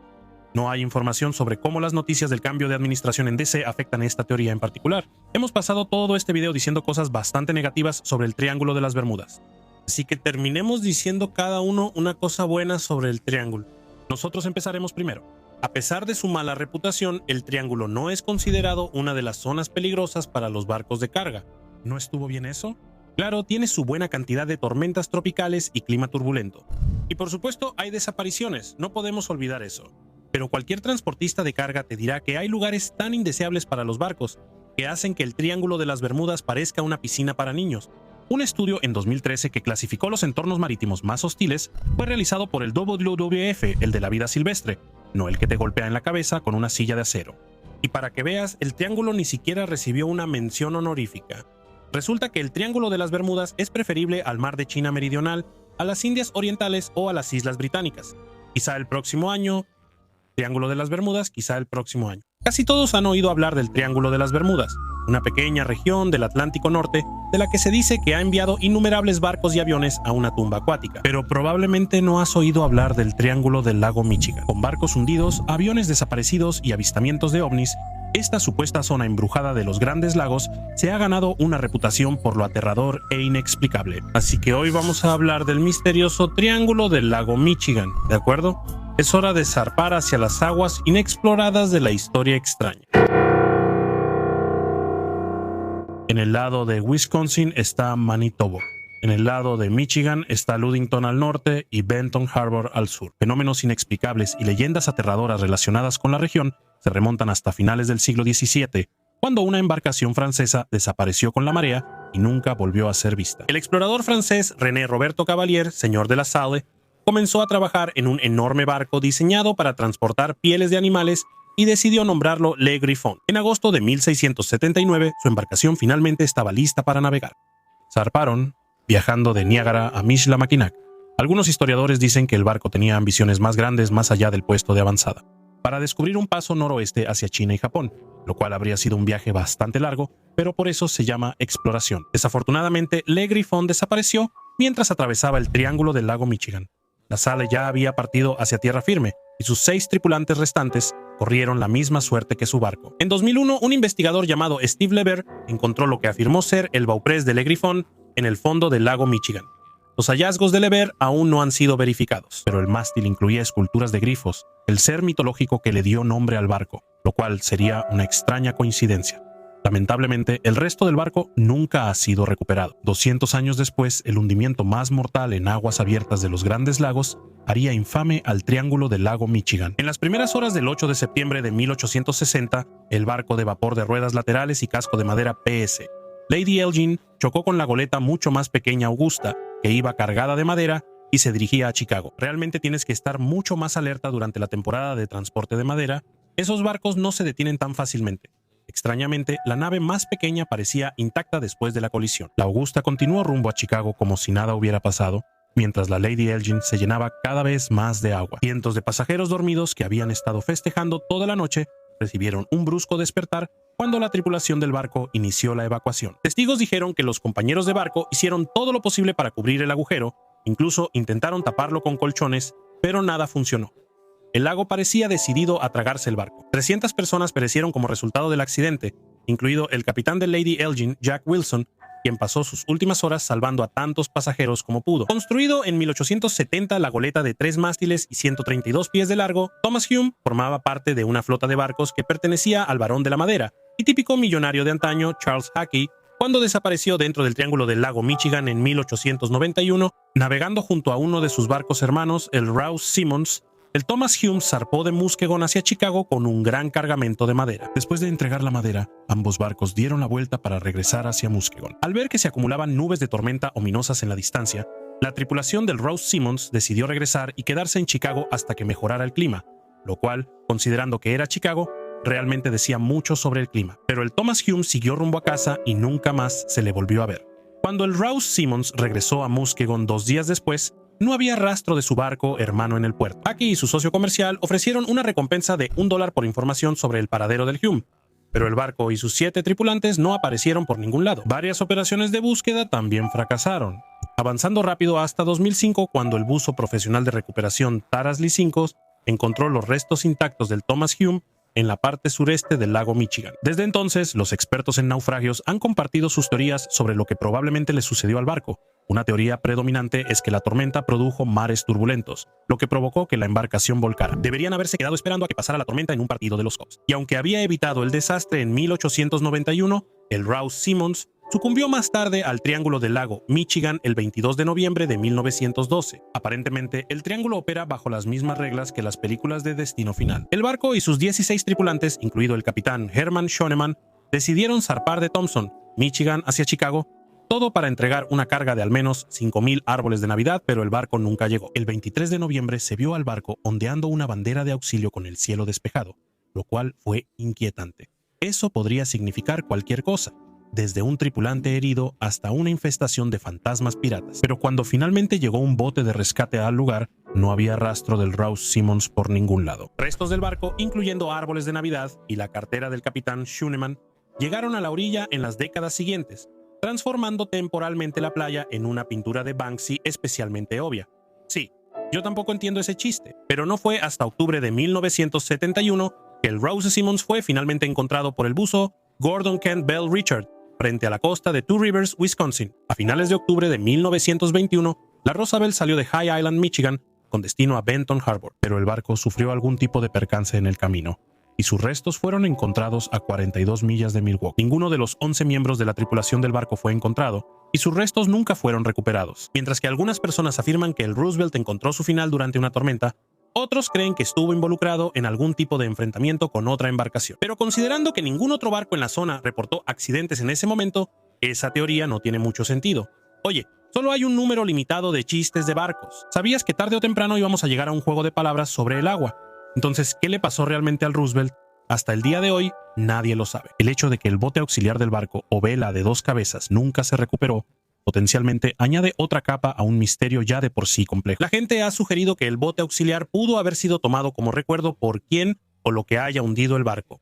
No hay información sobre cómo las noticias del cambio de administración en DC afectan esta teoría en particular. Hemos pasado todo este video diciendo cosas bastante negativas sobre el Triángulo de las Bermudas. Así que terminemos diciendo cada uno una cosa buena sobre el triángulo. Nosotros empezaremos primero. A pesar de su mala reputación, el triángulo no es considerado una de las zonas peligrosas para los barcos de carga. ¿No estuvo bien eso? Claro, tiene su buena cantidad de tormentas tropicales y clima turbulento. Y por supuesto hay desapariciones, no podemos olvidar eso. Pero cualquier transportista de carga te dirá que hay lugares tan indeseables para los barcos que hacen que el Triángulo de las Bermudas parezca una piscina para niños. Un estudio en 2013 que clasificó los entornos marítimos más hostiles fue realizado por el WWF, el de la vida silvestre, no el que te golpea en la cabeza con una silla de acero. Y para que veas, el triángulo ni siquiera recibió una mención honorífica. Resulta que el Triángulo de las Bermudas es preferible al Mar de China Meridional, a las Indias Orientales o a las Islas Británicas. Quizá el próximo año, Triángulo de las Bermudas, quizá el próximo año. Casi todos han oído hablar del Triángulo de las Bermudas, una pequeña región del Atlántico Norte de la que se dice que ha enviado innumerables barcos y aviones a una tumba acuática. Pero probablemente no has oído hablar del Triángulo del Lago Michigan. Con barcos hundidos, aviones desaparecidos y avistamientos de ovnis, esta supuesta zona embrujada de los Grandes Lagos se ha ganado una reputación por lo aterrador e inexplicable. Así que hoy vamos a hablar del misterioso Triángulo del Lago Michigan, ¿de acuerdo? Es hora de zarpar hacia las aguas inexploradas de la historia extraña. En el lado de Wisconsin está Manitoba. En el lado de Michigan está Ludington al norte y Benton Harbor al sur. Fenómenos inexplicables y leyendas aterradoras relacionadas con la región se remontan hasta finales del siglo XVII, cuando una embarcación francesa desapareció con la marea y nunca volvió a ser vista. El explorador francés René Roberto Cavalier, señor de la Salle, comenzó a trabajar en un enorme barco diseñado para transportar pieles de animales y decidió nombrarlo Le Griffon. En agosto de 1679, su embarcación finalmente estaba lista para navegar. Zarparon, viajando de Niágara a Michilimackinac. Algunos historiadores dicen que el barco tenía ambiciones más grandes más allá del puesto de avanzada, para descubrir un paso noroeste hacia China y Japón, lo cual habría sido un viaje bastante largo, pero por eso se llama exploración. Desafortunadamente, Le Griffon desapareció mientras atravesaba el Triángulo del Lago Michigan. La Salle ya había partido hacia tierra firme y sus 6 tripulantes restantes corrieron la misma suerte que su barco. En 2001, un investigador llamado Steve Lever encontró lo que afirmó ser el bauprés de Le Griffon en el fondo del lago Michigan. Los hallazgos de Lever aún no han sido verificados, pero el mástil incluía esculturas de grifos, el ser mitológico que le dio nombre al barco, lo cual sería una extraña coincidencia. Lamentablemente, el resto del barco nunca ha sido recuperado. 200 años después, el hundimiento más mortal en aguas abiertas de los Grandes Lagos haría infame al Triángulo del Lago Michigan. En las primeras horas del 8 de septiembre de 1860, el barco de vapor de ruedas laterales y casco de madera PS Lady Elgin chocó con la goleta mucho más pequeña Augusta, que iba cargada de madera y se dirigía a Chicago. Realmente tienes que estar mucho más alerta durante la temporada de transporte de madera. Esos barcos no se detienen tan fácilmente. Extrañamente, la nave más pequeña parecía intacta después de la colisión. La Augusta continuó rumbo a Chicago como si nada hubiera pasado, mientras la Lady Elgin se llenaba cada vez más de agua. Cientos de pasajeros dormidos que habían estado festejando toda la noche recibieron un brusco despertar cuando la tripulación del barco inició la evacuación. Testigos dijeron que los compañeros de barco hicieron todo lo posible para cubrir el agujero, incluso intentaron taparlo con colchones, pero nada funcionó. El lago parecía decidido a tragarse el barco. 300 personas perecieron como resultado del accidente, incluido el capitán de Lady Elgin, Jack Wilson, quien pasó sus últimas horas salvando a tantos pasajeros como pudo. Construido en 1870 la goleta de 3 mástiles y 132 pies de largo, Thomas Hume formaba parte de una flota de barcos que pertenecía al Barón de la Madera y típico millonario de antaño Charles Hackey, cuando desapareció dentro del Triángulo del Lago Michigan en 1891, navegando junto a uno de sus barcos hermanos, el Rouse Simmons. El Thomas Hume zarpó de Muskegon hacia Chicago con un gran cargamento de madera. Después de entregar la madera, ambos barcos dieron la vuelta para regresar hacia Muskegon. Al ver que se acumulaban nubes de tormenta ominosas en la distancia, la tripulación del Rouse Simmons decidió regresar y quedarse en Chicago hasta que mejorara el clima, lo cual, considerando que era Chicago, realmente decía mucho sobre el clima. Pero el Thomas Hume siguió rumbo a casa y nunca más se le volvió a ver. Cuando el Rouse Simmons regresó a Muskegon 2 días después, no había rastro de su barco hermano en el puerto. Hackey y su socio comercial ofrecieron una recompensa de $1 por información sobre el paradero del Hume, pero el barco y sus 7 tripulantes no aparecieron por ningún lado. Varias operaciones de búsqueda también fracasaron, avanzando rápido hasta 2005 cuando el buzo profesional de recuperación Taras Lysinkos encontró los restos intactos del Thomas Hume en la parte sureste del lago Michigan. Desde entonces, los expertos en naufragios han compartido sus teorías sobre lo que probablemente le sucedió al barco. Una teoría predominante es que la tormenta produjo mares turbulentos, lo que provocó que la embarcación volcara. Deberían haberse quedado esperando a que pasara la tormenta en un partido de los Cubs. Y aunque había evitado el desastre en 1891, el Rouse Simmons sucumbió más tarde al Triángulo del Lago Michigan el 22 de noviembre de 1912. Aparentemente, el triángulo opera bajo las mismas reglas que las películas de Destino Final. El barco y sus 16 tripulantes, incluido el capitán Herman Schoenemann, decidieron zarpar de Thompson, Michigan, hacia Chicago, todo para entregar una carga de al menos 5,000 árboles de Navidad, pero el barco nunca llegó. El 23 de noviembre se vio al barco ondeando una bandera de auxilio con el cielo despejado, lo cual fue inquietante. Eso podría significar cualquier cosa, desde un tripulante herido hasta una infestación de fantasmas piratas. Pero cuando finalmente llegó un bote de rescate al lugar, no había rastro del Rouse Simmons por ningún lado. Restos del barco, incluyendo árboles de Navidad y la cartera del capitán Schoenemann, llegaron a la orilla en las décadas siguientes, transformando temporalmente la playa en una pintura de Banksy especialmente obvia. Sí, yo tampoco entiendo ese chiste, pero no fue hasta octubre de 1971 que el Rouse Simmons fue finalmente encontrado por el buzo Gordon Kent Bell Richard, frente a la costa de Two Rivers, Wisconsin. A finales de octubre de 1921, la Roosevelt salió de High Island, Michigan, con destino a Benton Harbor, pero el barco sufrió algún tipo de percance en el camino, y sus restos fueron encontrados a 42 millas de Milwaukee. Ninguno de los 11 miembros de la tripulación del barco fue encontrado, y sus restos nunca fueron recuperados. Mientras que algunas personas afirman que el Roosevelt encontró su final durante una tormenta, otros creen que estuvo involucrado en algún tipo de enfrentamiento con otra embarcación. Pero considerando que ningún otro barco en la zona reportó accidentes en ese momento, esa teoría no tiene mucho sentido. Oye, solo hay un número limitado de chistes de barcos. ¿Sabías que tarde o temprano íbamos a llegar a un juego de palabras sobre el agua? Entonces, ¿qué le pasó realmente al Roosevelt? Hasta el día de hoy, nadie lo sabe. El hecho de que el bote auxiliar del barco o vela de 2 cabezas nunca se recuperó, potencialmente añade otra capa a un misterio ya de por sí complejo. La gente ha sugerido que el bote auxiliar pudo haber sido tomado como recuerdo por quien o lo que haya hundido el barco.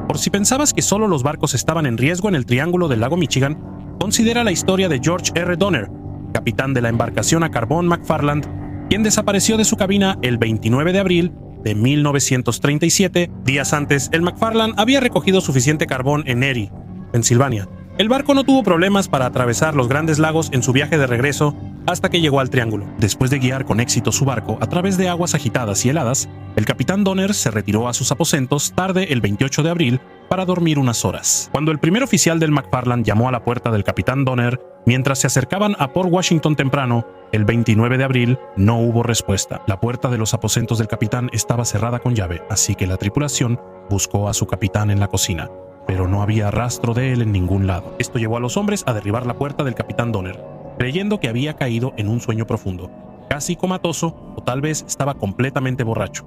Por si pensabas que solo los barcos estaban en riesgo en el Triángulo del Lago Michigan, considera la historia de George R. Donner, capitán de la embarcación a carbón McFarland, quien desapareció de su cabina el 29 de abril de 1937. Días antes, el McFarland había recogido suficiente carbón en Erie, Pensilvania, El barco no tuvo problemas para atravesar los Grandes Lagos en su viaje de regreso hasta que llegó al Triángulo. Después de guiar con éxito su barco a través de aguas agitadas y heladas, el capitán Donner se retiró a sus aposentos tarde el 28 de abril para dormir unas horas. Cuando el primer oficial del McFarland llamó a la puerta del capitán Donner mientras se acercaban a Port Washington temprano, el 29 de abril, no hubo respuesta. La puerta de los aposentos del capitán estaba cerrada con llave, así que la tripulación buscó a su capitán en la cocina, pero no había rastro de él en ningún lado. Esto llevó a los hombres a derribar la puerta del capitán Donner, creyendo que había caído en un sueño profundo, casi comatoso o tal vez estaba completamente borracho.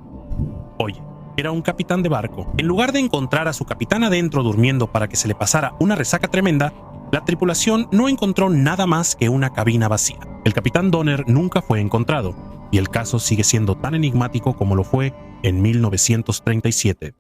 Oye, era un capitán de barco. En lugar de encontrar a su capitán adentro durmiendo para que se le pasara una resaca tremenda, la tripulación no encontró nada más que una cabina vacía. El capitán Donner nunca fue encontrado, y el caso sigue siendo tan enigmático como lo fue en 1937.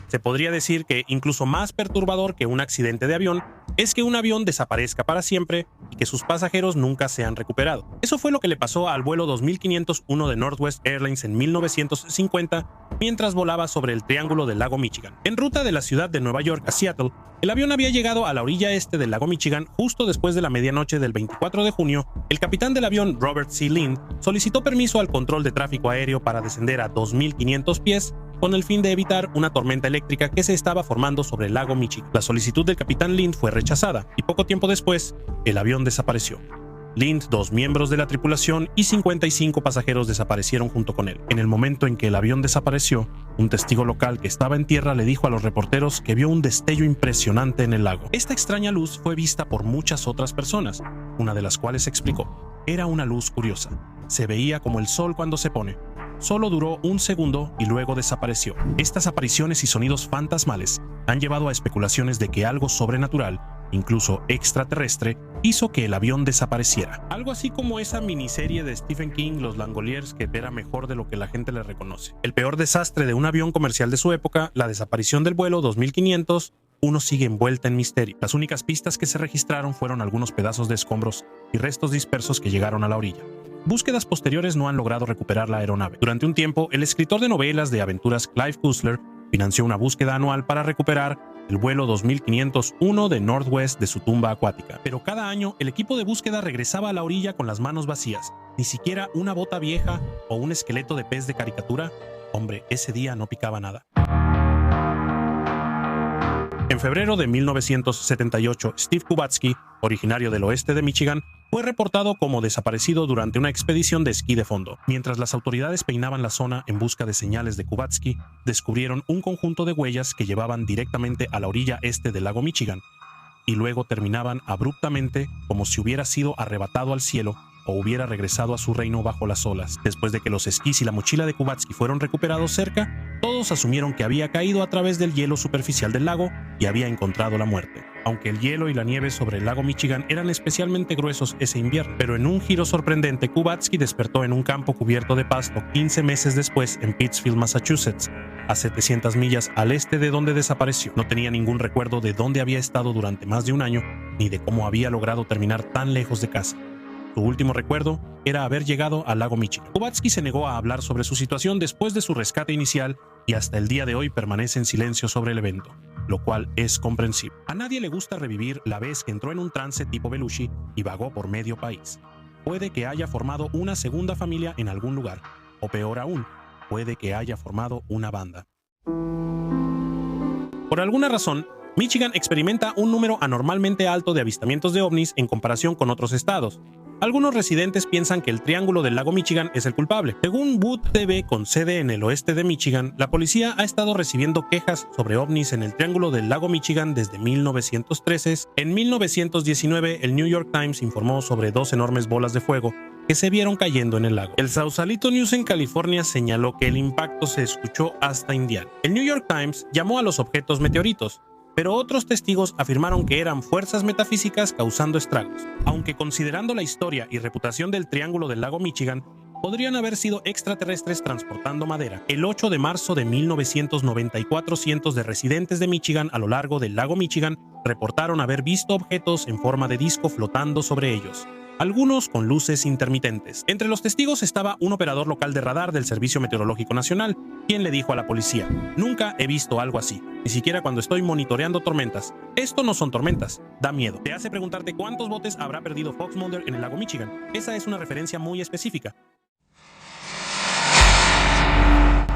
Se podría decir que incluso más perturbador que un accidente de avión es que un avión desaparezca para siempre y que sus pasajeros nunca sean recuperados. Eso fue lo que le pasó al vuelo 2501 de Northwest Airlines en 1950 mientras volaba sobre el Triángulo del Lago Michigan. En ruta de la ciudad de Nueva York a Seattle, el avión había llegado a la orilla este del lago Michigan justo después de la medianoche del 24 de junio. El capitán del avión, Robert C. Lind, solicitó permiso al control de tráfico aéreo para descender a 2.500 pies con el fin de evitar una tormenta eléctrica que se estaba formando sobre el lago Michigan. La solicitud del capitán Lind fue rechazada y poco tiempo después, el avión desapareció. Lind, 2 miembros de la tripulación y 55 pasajeros desaparecieron junto con él. En el momento en que el avión desapareció, un testigo local que estaba en tierra le dijo a los reporteros que vio un destello impresionante en el lago. Esta extraña luz fue vista por muchas otras personas, una de las cuales explicó: era una luz curiosa. Se veía como el sol cuando se pone. Solo duró un segundo y luego desapareció. Estas apariciones y sonidos fantasmales han llevado a especulaciones de que algo sobrenatural, incluso extraterrestre, hizo que el avión desapareciera. Algo así como esa miniserie de Stephen King, Los Langoliers, que era mejor de lo que la gente le reconoce. El peor desastre de un avión comercial de su época, la desaparición del vuelo 2500, uno sigue envuelta en misterio. Las únicas pistas que se registraron fueron algunos pedazos de escombros y restos dispersos que llegaron a la orilla. Búsquedas posteriores no han logrado recuperar la aeronave. Durante un tiempo, el escritor de novelas de aventuras Clive Cussler financió una búsqueda anual para recuperar el vuelo 2501 de Northwest de su tumba acuática. Pero cada año, el equipo de búsqueda regresaba a la orilla con las manos vacías. Ni siquiera una bota vieja o un esqueleto de pez de caricatura. Hombre, ese día no picaba nada. En febrero de 1978, Steve Kubatsky, originario del oeste de Michigan, fue reportado como desaparecido durante una expedición de esquí de fondo. Mientras las autoridades peinaban la zona en busca de señales de Kubatsky, descubrieron un conjunto de huellas que llevaban directamente a la orilla este del lago Michigan y luego terminaban abruptamente como si hubiera sido arrebatado al cielo o hubiera regresado a su reino bajo las olas. Después de que los esquís y la mochila de Kubatsky fueron recuperados cerca, todos asumieron que había caído a través del hielo superficial del lago y había encontrado la muerte. Aunque el hielo y la nieve sobre el lago Michigan eran especialmente gruesos ese invierno. Pero en un giro sorprendente, Kubatsky despertó en un campo cubierto de pasto 15 meses después en Pittsfield, Massachusetts, a 700 millas al este de donde desapareció. No tenía ningún recuerdo de dónde había estado durante más de un año, ni de cómo había logrado terminar tan lejos de casa. Su último recuerdo era haber llegado al lago Michigan. Kubatsky se negó a hablar sobre su situación después de su rescate inicial y hasta el día de hoy permanece en silencio sobre el evento, lo cual es comprensible. A nadie le gusta revivir la vez que entró en un trance tipo Belushi y vagó por medio país. Puede que haya formado una segunda familia en algún lugar, o peor aún, puede que haya formado una banda. Por alguna razón, Michigan experimenta un número anormalmente alto de avistamientos de ovnis en comparación con otros estados. Algunos residentes piensan que el Triángulo del lago Michigan es el culpable. Según Wood TV, con sede en el oeste de Michigan, la policía ha estado recibiendo quejas sobre ovnis en el Triángulo del lago Michigan desde 1913. En 1919, el New York Times informó sobre 2 enormes bolas de fuego que se vieron cayendo en el lago. El Sausalito News en California señaló que el impacto se escuchó hasta Indiana. El New York Times llamó a los objetos meteoritos, pero otros testigos afirmaron que eran fuerzas metafísicas causando estragos. Aunque considerando la historia y reputación del Triángulo del lago Michigan, podrían haber sido extraterrestres transportando madera. El 8 de marzo de 1994, cientos de residentes de Michigan a lo largo del lago Michigan reportaron haber visto objetos en forma de disco flotando sobre ellos. algunos con luces intermitentes. Entre los testigos estaba un operador local de radar del Servicio Meteorológico Nacional, quien le dijo a la policía: "Nunca he visto algo así, ni siquiera cuando estoy monitoreando tormentas. Esto no son tormentas, da miedo". Te hace preguntarte cuántos botes habrá perdido Fox Mulder en el lago Michigan. Esa es una referencia muy específica.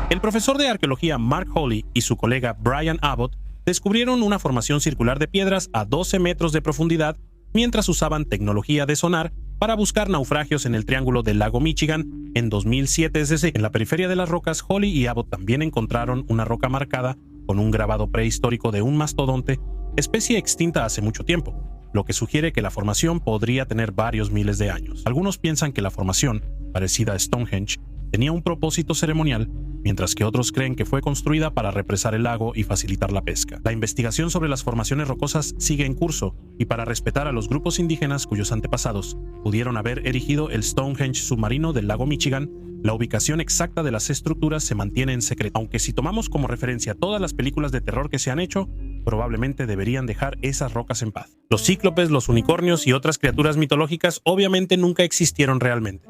El profesor de arqueología Mark Hawley y su colega Brian Abbott descubrieron una formación circular de piedras a 12 metros de profundidad mientras usaban tecnología de sonar para buscar naufragios en el triángulo del lago Michigan en 2007. Es decir, en la periferia de las rocas, Hawley y Abbott también encontraron una roca marcada con un grabado prehistórico de un mastodonte, especie extinta hace mucho tiempo, lo que sugiere que la formación podría tener varios miles de años. Algunos piensan que la formación, parecida a Stonehenge, tenía un propósito ceremonial, mientras que otros creen que fue construida para represar el lago y facilitar la pesca. La investigación sobre las formaciones rocosas sigue en curso, y para respetar a los grupos indígenas cuyos antepasados pudieron haber erigido el Stonehenge submarino del lago Michigan, la ubicación exacta de las estructuras se mantiene en secreto. Aunque si tomamos como referencia todas las películas de terror que se han hecho, probablemente deberían dejar esas rocas en paz. Los cíclopes, los unicornios y otras criaturas mitológicas obviamente nunca existieron realmente.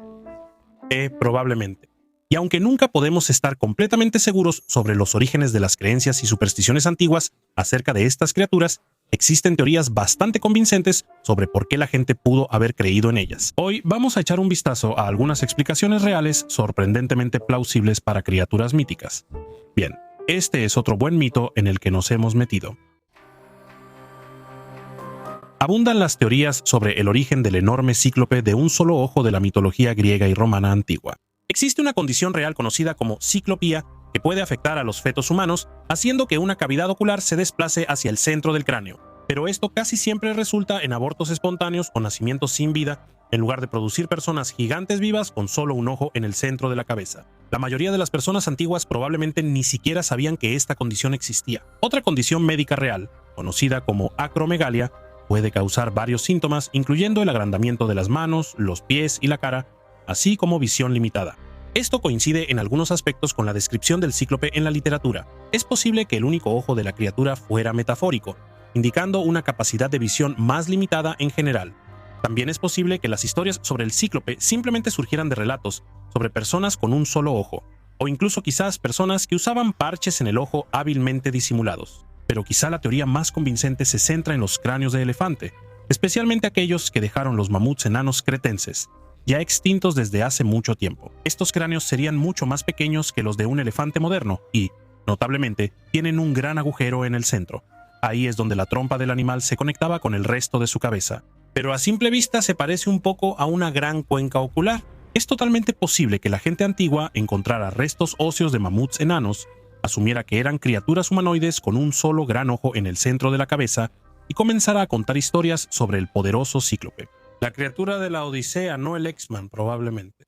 Probablemente. Y aunque nunca podemos estar completamente seguros sobre los orígenes de las creencias y supersticiones antiguas acerca de estas criaturas, existen teorías bastante convincentes sobre por qué la gente pudo haber creído en ellas. Hoy vamos a echar un vistazo a algunas explicaciones reales sorprendentemente plausibles para criaturas míticas. Bien, este es otro buen mito en el que nos hemos metido. Abundan las teorías sobre el origen del enorme cíclope de un solo ojo de la mitología griega y romana antigua. Existe una condición real conocida como ciclopía que puede afectar a los fetos humanos, haciendo que una cavidad ocular se desplace hacia el centro del cráneo. Pero esto casi siempre resulta en abortos espontáneos o nacimientos sin vida, en lugar de producir personas gigantes vivas con solo un ojo en el centro de la cabeza. La mayoría de las personas antiguas probablemente ni siquiera sabían que esta condición existía. Otra condición médica real, conocida como acromegalia, puede causar varios síntomas, incluyendo el agrandamiento de las manos, los pies y la cara, así como visión limitada. Esto coincide en algunos aspectos con la descripción del cíclope en la literatura. Es posible que el único ojo de la criatura fuera metafórico, indicando una capacidad de visión más limitada en general. También es posible que las historias sobre el cíclope simplemente surgieran de relatos sobre personas con un solo ojo, o incluso quizás personas que usaban parches en el ojo hábilmente disimulados. Pero quizá la teoría más convincente se centra en los cráneos de elefante, especialmente aquellos que dejaron los mamuts enanos cretenses, ya extintos desde hace mucho tiempo. Estos cráneos serían mucho más pequeños que los de un elefante moderno y, notablemente, tienen un gran agujero en el centro. Ahí es donde la trompa del animal se conectaba con el resto de su cabeza. Pero a simple vista se parece un poco a una gran cuenca ocular. Es totalmente posible que la gente antigua encontrara restos óseos de mamuts enanos, asumiera que eran criaturas humanoides con un solo gran ojo en el centro de la cabeza y comenzara a contar historias sobre el poderoso cíclope. La criatura de la Odisea, no el X-Man, probablemente.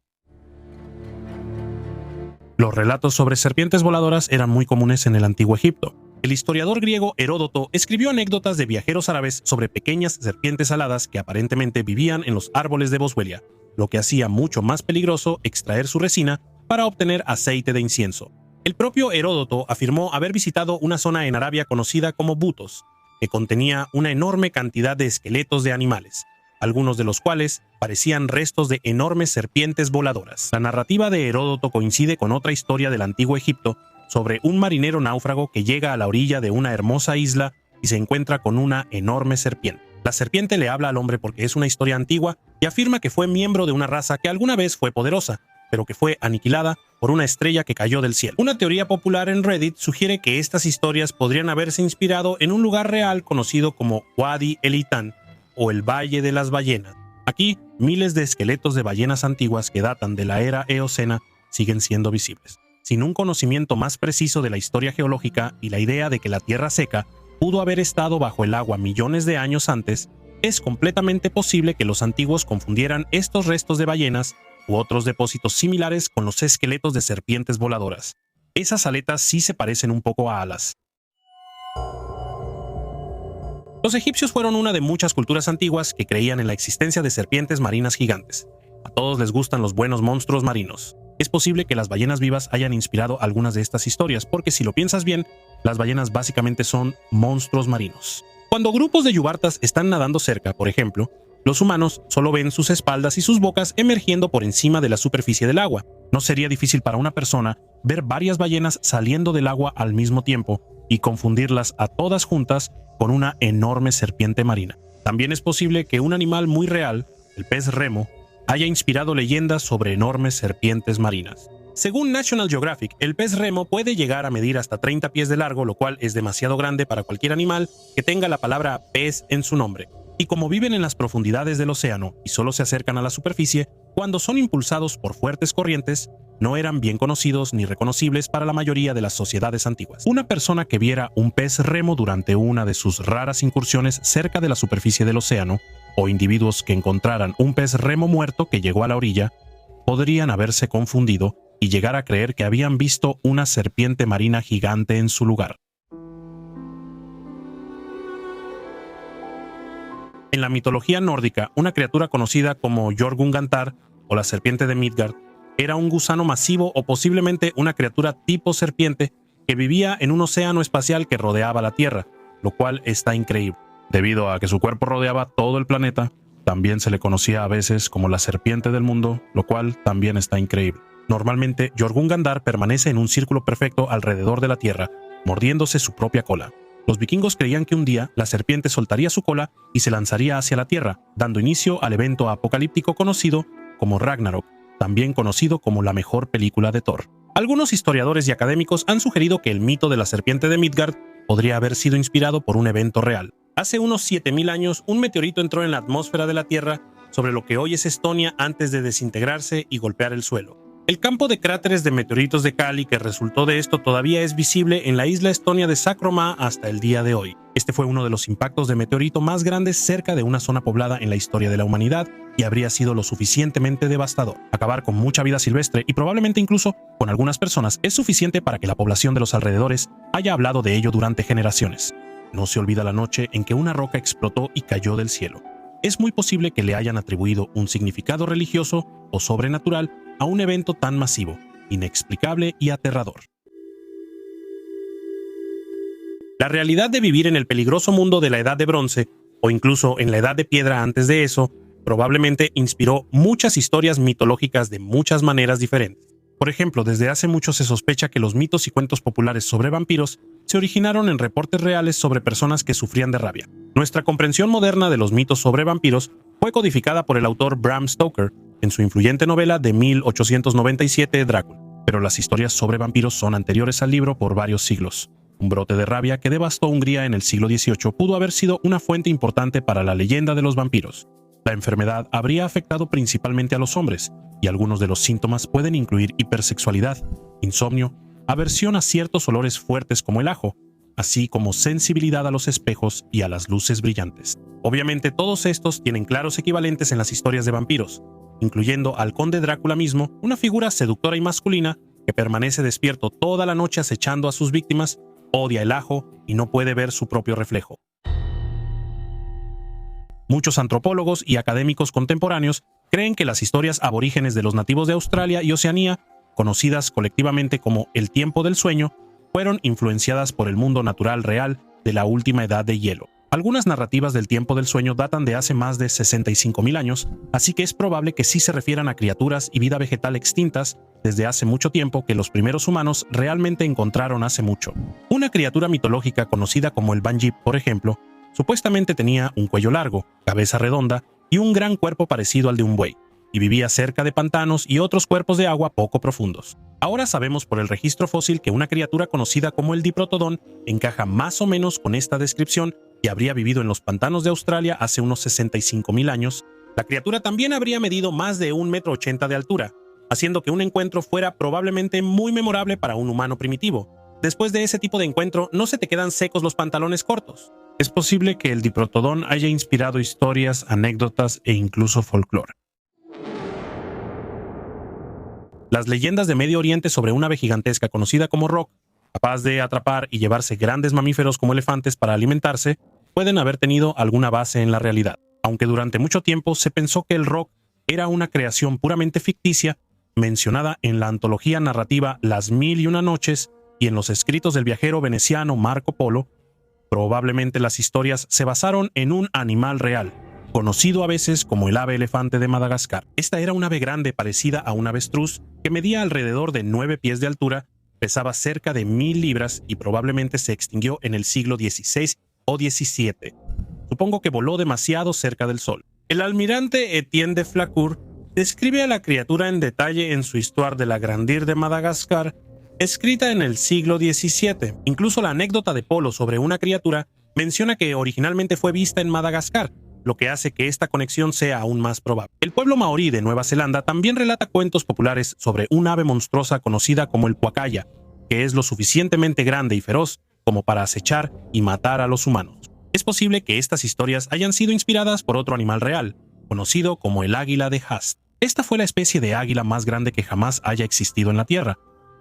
Los relatos sobre serpientes voladoras eran muy comunes en el antiguo Egipto. El historiador griego Heródoto escribió anécdotas de viajeros árabes sobre pequeñas serpientes aladas que aparentemente vivían en los árboles de Boswellia, lo que hacía mucho más peligroso extraer su resina para obtener aceite de incienso. El propio Heródoto afirmó haber visitado una zona en Arabia conocida como Butos, que contenía una enorme cantidad de esqueletos de animales, algunos de los cuales parecían restos de enormes serpientes voladoras. La narrativa de Heródoto coincide con otra historia del antiguo Egipto sobre un marinero náufrago que llega a la orilla de una hermosa isla y se encuentra con una enorme serpiente. La serpiente le habla al hombre porque es una historia antigua y afirma que fue miembro de una raza que alguna vez fue poderosa, pero que fue aniquilada por una estrella que cayó del cielo. Una teoría popular en Reddit sugiere que estas historias podrían haberse inspirado en un lugar real conocido como Wadi el Itán, o el Valle de las Ballenas. Aquí, miles de esqueletos de ballenas antiguas que datan de la era Eocena siguen siendo visibles. Sin un conocimiento más preciso de la historia geológica y la idea de que la Tierra seca pudo haber estado bajo el agua millones de años antes, es completamente posible que los antiguos confundieran estos restos de ballenas u otros depósitos similares con los esqueletos de serpientes voladoras. Esas aletas sí se parecen un poco a alas. Los egipcios fueron una de muchas culturas antiguas que creían en la existencia de serpientes marinas gigantes. A todos les gustan los buenos monstruos marinos. Es posible que las ballenas vivas hayan inspirado algunas de estas historias, porque si lo piensas bien, las ballenas básicamente son monstruos marinos. Cuando grupos de yubartas están nadando cerca, por ejemplo, Los humanos solo ven sus espaldas y sus bocas emergiendo por encima de la superficie del agua. No sería difícil para una persona ver varias ballenas saliendo del agua al mismo tiempo y confundirlas a todas juntas con una enorme serpiente marina. También es posible que un animal muy real, el pez remo, haya inspirado leyendas sobre enormes serpientes marinas. Según National Geographic, el pez remo puede llegar a medir hasta 30 pies de largo, lo cual es demasiado grande para cualquier animal que tenga la palabra pez en su nombre. Y como viven en las profundidades del océano y solo se acercan a la superficie, cuando son impulsados por fuertes corrientes, no eran bien conocidos ni reconocibles para la mayoría de las sociedades antiguas. Una persona que viera un pez remo durante una de sus raras incursiones cerca de la superficie del océano, o individuos que encontraran un pez remo muerto que llegó a la orilla, podrían haberse confundido y llegar a creer que habían visto una serpiente marina gigante en su lugar. En la mitología nórdica, una criatura conocida como Jorgungantar o la serpiente de Midgard era un gusano masivo o posiblemente una criatura tipo serpiente que vivía en un océano espacial que rodeaba la Tierra, lo cual está increíble. Debido a que su cuerpo rodeaba todo el planeta, también se le conocía a veces como la serpiente del mundo, lo cual también está increíble. Normalmente, Jorgungantar permanece en un círculo perfecto alrededor de la Tierra, mordiéndose su propia cola. Los vikingos creían que un día la serpiente soltaría su cola y se lanzaría hacia la Tierra, dando inicio al evento apocalíptico conocido como Ragnarok, también conocido como la mejor película de Thor. Algunos historiadores y académicos han sugerido que el mito de la serpiente de Midgard podría haber sido inspirado por un evento real. Hace unos 7000 años, un meteorito entró en la atmósfera de la Tierra sobre lo que hoy es Estonia antes de desintegrarse y golpear el suelo. El campo de cráteres de meteoritos de Kali que resultó de esto todavía es visible en la isla estonia de Saaremaa hasta el día de hoy. Este fue uno de los impactos de meteorito más grandes cerca de una zona poblada en la historia de la humanidad y habría sido lo suficientemente devastador. Acabar con mucha vida silvestre y probablemente incluso con algunas personas es suficiente para que la población de los alrededores haya hablado de ello durante generaciones. No se olvida la noche en que una roca explotó y cayó del cielo. Es muy posible que le hayan atribuido un significado religioso o sobrenatural a un evento tan masivo, inexplicable y aterrador. La realidad de vivir en el peligroso mundo de la Edad de Bronce, o incluso en la Edad de Piedra antes de eso, probablemente inspiró muchas historias mitológicas de muchas maneras diferentes. Por ejemplo, desde hace mucho se sospecha que los mitos y cuentos populares sobre vampiros se originaron en reportes reales sobre personas que sufrían de rabia. Nuestra comprensión moderna de los mitos sobre vampiros fue codificada por el autor Bram Stoker en su influyente novela de 1897 Drácula, pero las historias sobre vampiros son anteriores al libro por varios siglos. Un brote de rabia que devastó Hungría en el siglo XVIII pudo haber sido una fuente importante para la leyenda de los vampiros. La enfermedad habría afectado principalmente a los hombres, y algunos de los síntomas pueden incluir hipersexualidad, insomnio, aversión a ciertos olores fuertes como el ajo, así como sensibilidad a los espejos y a las luces brillantes. Obviamente todos estos tienen claros equivalentes en las historias de vampiros, incluyendo al conde Drácula mismo, una figura seductora y masculina que permanece despierto toda la noche acechando a sus víctimas, odia el ajo y no puede ver su propio reflejo. Muchos antropólogos y académicos contemporáneos creen que las historias aborígenes de los nativos de Australia y Oceanía, conocidas colectivamente como el tiempo del sueño, fueron influenciadas por el mundo natural real de la última edad de hielo. Algunas narrativas del tiempo del sueño datan de hace más de 65.000 años, así que es probable que sí se refieran a criaturas y vida vegetal extintas desde hace mucho tiempo que los primeros humanos realmente encontraron hace mucho. Una criatura mitológica conocida como el Banjip, por ejemplo, supuestamente tenía un cuello largo, cabeza redonda y un gran cuerpo parecido al de un buey, y vivía cerca de pantanos y otros cuerpos de agua poco profundos. Ahora sabemos por el registro fósil que una criatura conocida como el Diprotodon encaja más o menos con esta descripción y habría vivido en los pantanos de Australia hace unos 65.000 años. La criatura también habría medido más de 1,80 m de altura, haciendo que un encuentro fuera probablemente muy memorable para un humano primitivo. Después de ese tipo de encuentro, no se te quedan secos los pantalones cortos. Es posible que el Diprotodon haya inspirado historias, anécdotas e incluso folclore. Las leyendas de Medio Oriente sobre una ave gigantesca conocida como Roc, capaz de atrapar y llevarse grandes mamíferos como elefantes para alimentarse, pueden haber tenido alguna base en la realidad. Aunque durante mucho tiempo se pensó que el Roc era una creación puramente ficticia, mencionada en la antología narrativa Las Mil y Una Noches y en los escritos del viajero veneciano Marco Polo, probablemente las historias se basaron en un animal real, conocido a veces como el ave elefante de Madagascar. Esta era un ave grande parecida a un avestruz que medía alrededor de 9 pies de altura, pesaba cerca de 1000 libras y probablemente se extinguió en el siglo XVI o XVII. Supongo que voló demasiado cerca del sol. El almirante Etienne de Flacourt describe a la criatura en detalle en su Histoire de la Grandeur de Madagascar, escrita en el siglo XVII. Incluso la anécdota de Polo sobre una criatura menciona que originalmente fue vista en Madagascar, lo que hace que esta conexión sea aún más probable. El pueblo maorí de Nueva Zelanda también relata cuentos populares sobre un ave monstruosa conocida como el puacaya, que es lo suficientemente grande y feroz como para acechar y matar a los humanos. Es posible que estas historias hayan sido inspiradas por otro animal real, conocido como el águila de Haast. Esta fue la especie de águila más grande que jamás haya existido en la Tierra,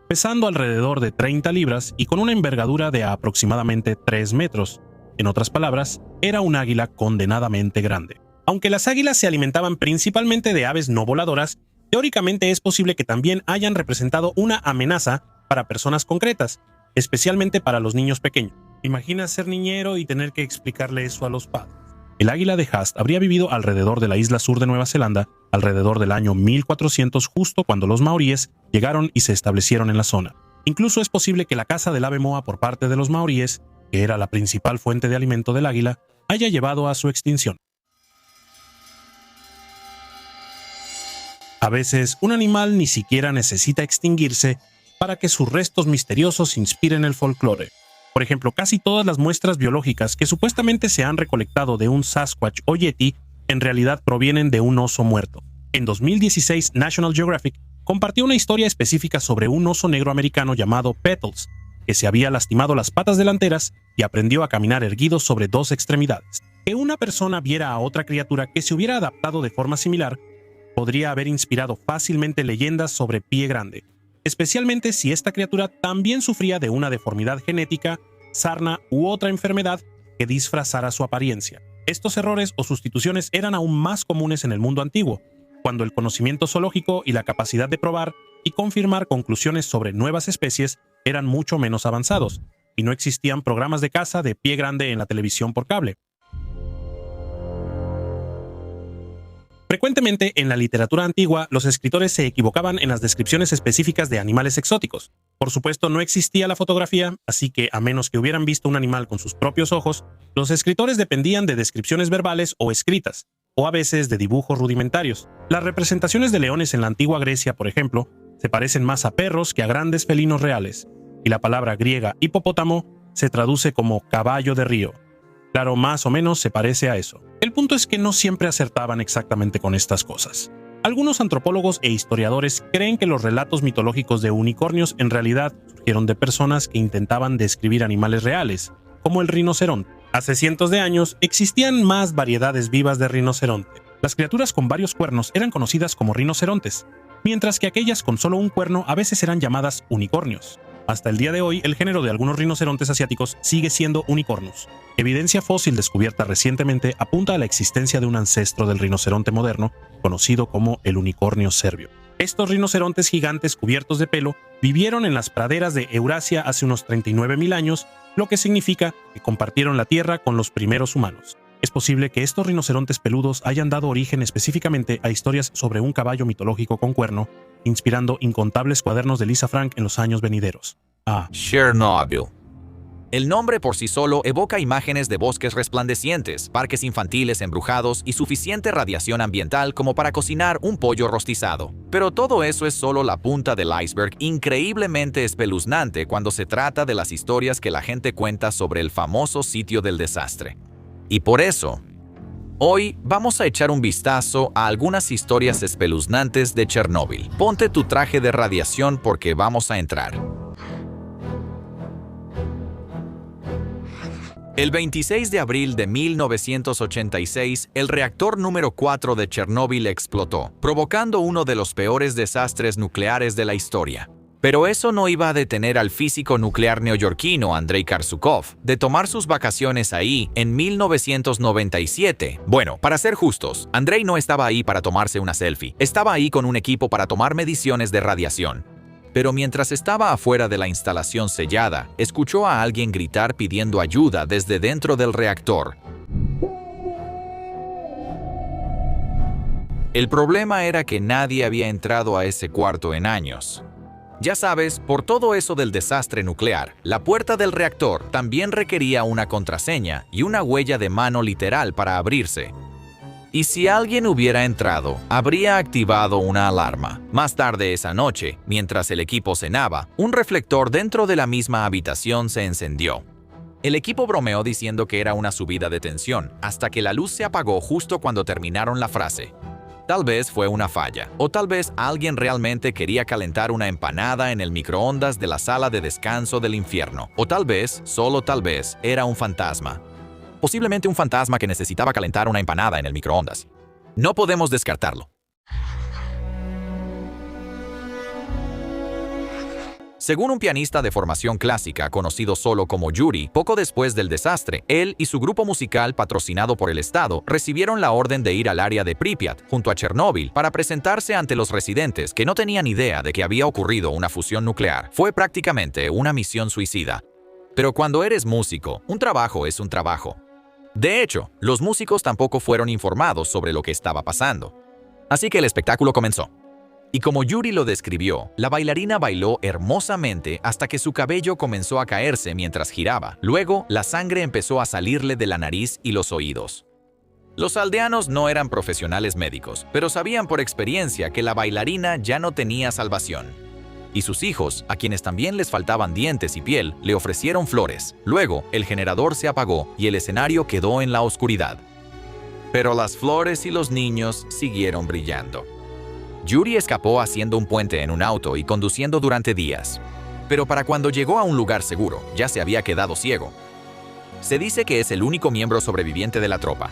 pesando alrededor de 30 libras y con una envergadura de aproximadamente 3 metros. En otras palabras, era un águila condenadamente grande. Aunque las águilas se alimentaban principalmente de aves no voladoras, teóricamente es posible que también hayan representado una amenaza para personas concretas, especialmente para los niños pequeños. Imagina ser niñero y tener que explicarle eso a los padres. El águila de Haast habría vivido alrededor de la isla sur de Nueva Zelanda alrededor del año 1400, justo cuando los maoríes llegaron y se establecieron en la zona. Incluso es posible que la caza del ave moa por parte de los maoríes, que era la principal fuente de alimento del águila, haya llevado a su extinción. A veces, un animal ni siquiera necesita extinguirse para que sus restos misteriosos inspiren el folclore. Por ejemplo, casi todas las muestras biológicas que supuestamente se han recolectado de un Sasquatch o Yeti en realidad provienen de un oso muerto. En 2016, National Geographic compartió una historia específica sobre un oso negro americano llamado Petals, que se había lastimado las patas delanteras y aprendió a caminar erguido sobre 2 extremidades. Que una persona viera a otra criatura que se hubiera adaptado de forma similar podría haber inspirado fácilmente leyendas sobre Pie Grande, especialmente si esta criatura también sufría de una deformidad genética, sarna u otra enfermedad que disfrazara su apariencia. Estos errores o sustituciones eran aún más comunes en el mundo antiguo, cuando el conocimiento zoológico y la capacidad de probar y confirmar conclusiones sobre nuevas especies eran mucho menos avanzados, y no existían programas de caza de pie grande en la televisión por cable. Frecuentemente, en la literatura antigua, los escritores se equivocaban en las descripciones específicas de animales exóticos. Por supuesto, no existía la fotografía, así que, a menos que hubieran visto un animal con sus propios ojos, los escritores dependían de descripciones verbales o escritas, o a veces de dibujos rudimentarios. Las representaciones de leones en la antigua Grecia, por ejemplo, se parecen más a perros que a grandes felinos reales, y la palabra griega hipopótamo se traduce como caballo de río. Claro, más o menos se parece a eso. El punto es que no siempre acertaban exactamente con estas cosas. Algunos antropólogos e historiadores creen que los relatos mitológicos de unicornios en realidad surgieron de personas que intentaban describir animales reales, como el rinoceronte. Hace cientos de años existían más variedades vivas de rinoceronte. Las criaturas con varios cuernos eran conocidas como rinocerontes, mientras que aquellas con solo un cuerno a veces eran llamadas unicornios. Hasta el día de hoy, el género de algunos rinocerontes asiáticos sigue siendo Unicornus. Evidencia fósil descubierta recientemente apunta a la existencia de un ancestro del rinoceronte moderno, conocido como el unicornio serbio. Estos rinocerontes gigantes cubiertos de pelo vivieron en las praderas de Eurasia hace unos 39.000 años, lo que significa que compartieron la Tierra con los primeros humanos. Es posible que estos rinocerontes peludos hayan dado origen específicamente a historias sobre un caballo mitológico con cuerno, inspirando incontables cuadernos de Lisa Frank en los años venideros. Chernobyl. El nombre por sí solo evoca imágenes de bosques resplandecientes, parques infantiles embrujados y suficiente radiación ambiental como para cocinar un pollo rostizado. Pero todo eso es solo la punta del iceberg increíblemente espeluznante cuando se trata de las historias que la gente cuenta sobre el famoso sitio del desastre. Y por eso, hoy vamos a echar un vistazo a algunas historias espeluznantes de Chernóbil. Ponte tu traje de radiación porque vamos a entrar. El 26 de abril de 1986, el reactor número 4 de Chernóbil explotó, provocando uno de los peores desastres nucleares de la historia. Pero eso no iba a detener al físico nuclear neoyorquino Andrei Karsukov de tomar sus vacaciones ahí en 1997. Bueno, para ser justos, Andrei no estaba ahí para tomarse una selfie. Estaba ahí con un equipo para tomar mediciones de radiación. Pero mientras estaba afuera de la instalación sellada, escuchó a alguien gritar pidiendo ayuda desde dentro del reactor. El problema era que nadie había entrado a ese cuarto en años. Ya sabes, por todo eso del desastre nuclear, la puerta del reactor también requería una contraseña y una huella de mano literal para abrirse. Y si alguien hubiera entrado, habría activado una alarma. Más tarde esa noche, mientras el equipo cenaba, un reflector dentro de la misma habitación se encendió. El equipo bromeó diciendo que era una subida de tensión, hasta que la luz se apagó justo cuando terminaron la frase. Tal vez fue una falla, o tal vez alguien realmente quería calentar una empanada en el microondas de la sala de descanso del infierno, o tal vez, solo tal vez, era un fantasma. Posiblemente un fantasma que necesitaba calentar una empanada en el microondas. No podemos descartarlo. Según un pianista de formación clásica conocido solo como Yuri, poco después del desastre, él y su grupo musical patrocinado por el Estado recibieron la orden de ir al área de Pripyat, junto a Chernóbil, para presentarse ante los residentes que no tenían idea de que había ocurrido una fusión nuclear. Fue prácticamente una misión suicida. Pero cuando eres músico, un trabajo es un trabajo. De hecho, los músicos tampoco fueron informados sobre lo que estaba pasando. Así que el espectáculo comenzó. Y como Yuri lo describió, la bailarina bailó hermosamente hasta que su cabello comenzó a caerse mientras giraba. Luego, la sangre empezó a salirle de la nariz y los oídos. Los aldeanos no eran profesionales médicos, pero sabían por experiencia que la bailarina ya no tenía salvación. Y sus hijos, a quienes también les faltaban dientes y piel, le ofrecieron flores. Luego, el generador se apagó y el escenario quedó en la oscuridad. Pero las flores y los niños siguieron brillando. Yuri escapó haciendo un puente en un auto y conduciendo durante días. Pero para cuando llegó a un lugar seguro, ya se había quedado ciego. Se dice que es el único miembro sobreviviente de la tropa.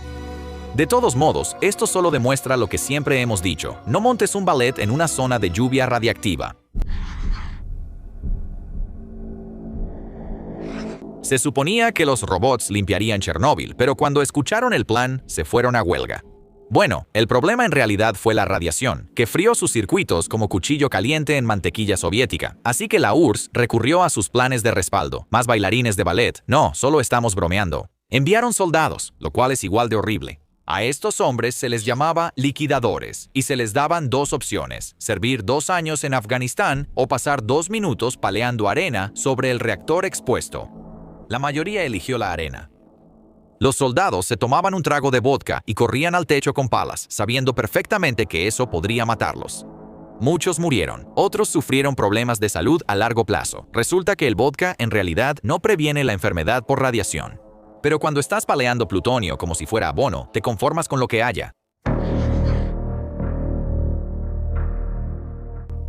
De todos modos, esto solo demuestra lo que siempre hemos dicho: no montes un ballet en una zona de lluvia radiactiva. Se suponía que los robots limpiarían Chernóbil, pero cuando escucharon el plan, se fueron a huelga. Bueno, el problema en realidad fue la radiación, que frió sus circuitos como cuchillo caliente en mantequilla soviética. Así que la URSS recurrió a sus planes de respaldo. Más bailarines de ballet. No, solo estamos bromeando. Enviaron soldados, lo cual es igual de horrible. A estos hombres se les llamaba liquidadores, y se les daban dos opciones: servir 2 años en Afganistán o pasar 2 minutos paleando arena sobre el reactor expuesto. La mayoría eligió la arena. Los soldados se tomaban un trago de vodka y corrían al techo con palas, sabiendo perfectamente que eso podría matarlos. Muchos murieron, otros sufrieron problemas de salud a largo plazo. Resulta que el vodka en realidad no previene la enfermedad por radiación. Pero cuando estás paleando plutonio como si fuera abono, te conformas con lo que haya.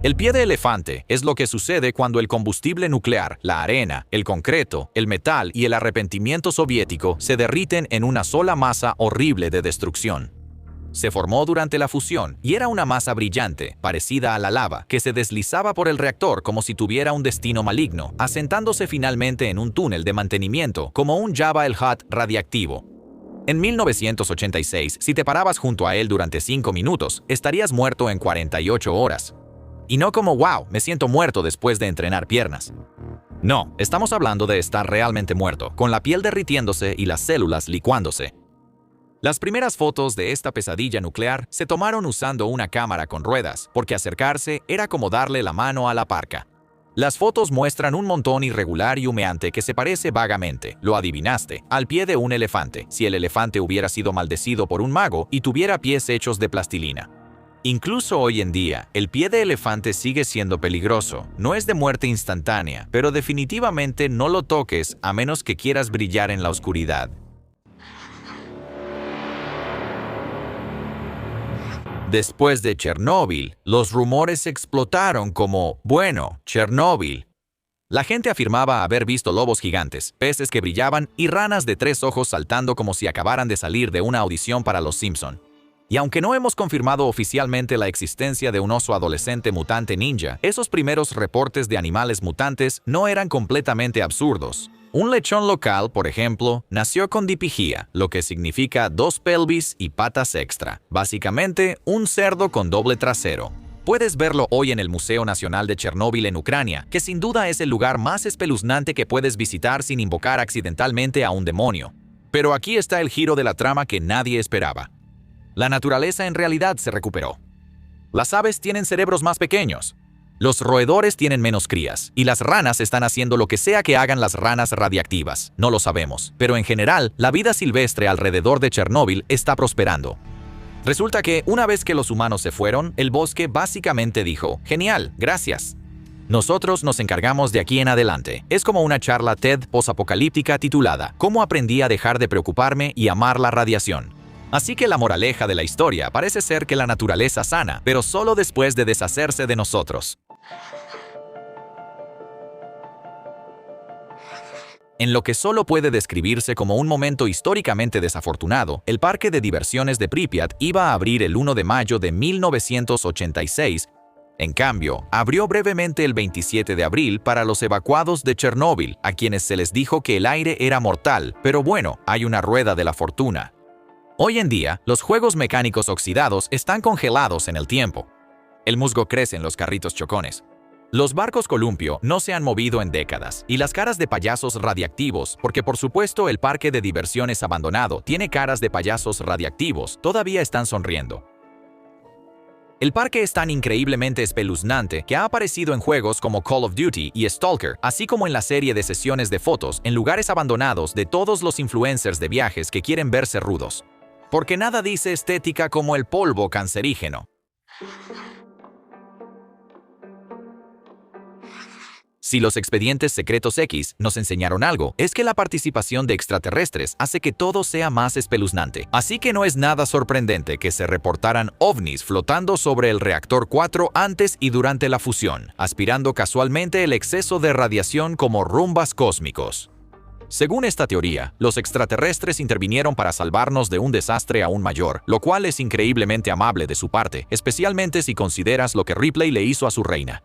El pie de elefante es lo que sucede cuando el combustible nuclear, la arena, el concreto, el metal y el arrepentimiento soviético se derriten en una sola masa horrible de destrucción. Se formó durante la fusión y era una masa brillante, parecida a la lava, que se deslizaba por el reactor como si tuviera un destino maligno, asentándose finalmente en un túnel de mantenimiento, como un Jabba el Hutt radiactivo. En 1986, si te parabas junto a él durante 5 minutos, estarías muerto en 48 horas. Y no como wow, me siento muerto después de entrenar piernas. No, estamos hablando de estar realmente muerto, con la piel derritiéndose y las células licuándose. Las primeras fotos de esta pesadilla nuclear se tomaron usando una cámara con ruedas, porque acercarse era como darle la mano a la parca. Las fotos muestran un montón irregular y humeante que se parece vagamente, lo adivinaste, al pie de un elefante, si el elefante hubiera sido maldecido por un mago y tuviera pies hechos de plastilina. Incluso hoy en día, el pie de elefante sigue siendo peligroso. No es de muerte instantánea, pero definitivamente no lo toques a menos que quieras brillar en la oscuridad. Después de Chernóbil, los rumores explotaron como, bueno, Chernóbil. La gente afirmaba haber visto lobos gigantes, peces que brillaban y ranas de 3 ojos saltando como si acabaran de salir de una audición para Los Simpson. Y aunque no hemos confirmado oficialmente la existencia de un oso adolescente mutante ninja, esos primeros reportes de animales mutantes no eran completamente absurdos. Un lechón local, por ejemplo, nació con dipigía, lo que significa 2 pelvis y patas extra. Básicamente, un cerdo con doble trasero. Puedes verlo hoy en el Museo Nacional de Chernóbil en Ucrania, que sin duda es el lugar más espeluznante que puedes visitar sin invocar accidentalmente a un demonio. Pero aquí está el giro de la trama que nadie esperaba. La naturaleza en realidad se recuperó. Las aves tienen cerebros más pequeños. Los roedores tienen menos crías, y las ranas están haciendo lo que sea que hagan las ranas radiactivas. No lo sabemos, pero en general, la vida silvestre alrededor de Chernóbil está prosperando. Resulta que, una vez que los humanos se fueron, el bosque básicamente dijo, «Genial, gracias. Nosotros nos encargamos de aquí en adelante». Es como una charla TED posapocalíptica titulada «Cómo aprendí a dejar de preocuparme y amar la radiación». Así que la moraleja de la historia parece ser que la naturaleza sana, pero solo después de deshacerse de nosotros. En lo que solo puede describirse como un momento históricamente desafortunado, el parque de diversiones de Pripyat iba a abrir el 1 de mayo de 1986. En cambio, abrió brevemente el 27 de abril para los evacuados de Chernóbil, a quienes se les dijo que el aire era mortal, pero bueno, hay una rueda de la fortuna. Hoy en día, los juegos mecánicos oxidados están congelados en el tiempo. El musgo crece en los carritos chocones. Los barcos columpio no se han movido en décadas, y las caras de payasos radiactivos, porque por supuesto el parque de diversiones abandonado tiene caras de payasos radiactivos, todavía están sonriendo. El parque es tan increíblemente espeluznante que ha aparecido en juegos como Call of Duty y Stalker, así como en la serie de sesiones de fotos en lugares abandonados de todos los influencers de viajes que quieren verse rudos. Porque nada dice estética como el polvo cancerígeno. Si los expedientes secretos X nos enseñaron algo, es que la participación de extraterrestres hace que todo sea más espeluznante. Así que no es nada sorprendente que se reportaran ovnis flotando sobre el reactor 4 antes y durante la fusión, aspirando casualmente el exceso de radiación como rumbas cósmicos. Según esta teoría, los extraterrestres intervinieron para salvarnos de un desastre aún mayor, lo cual es increíblemente amable de su parte, especialmente si consideras lo que Ripley le hizo a su reina.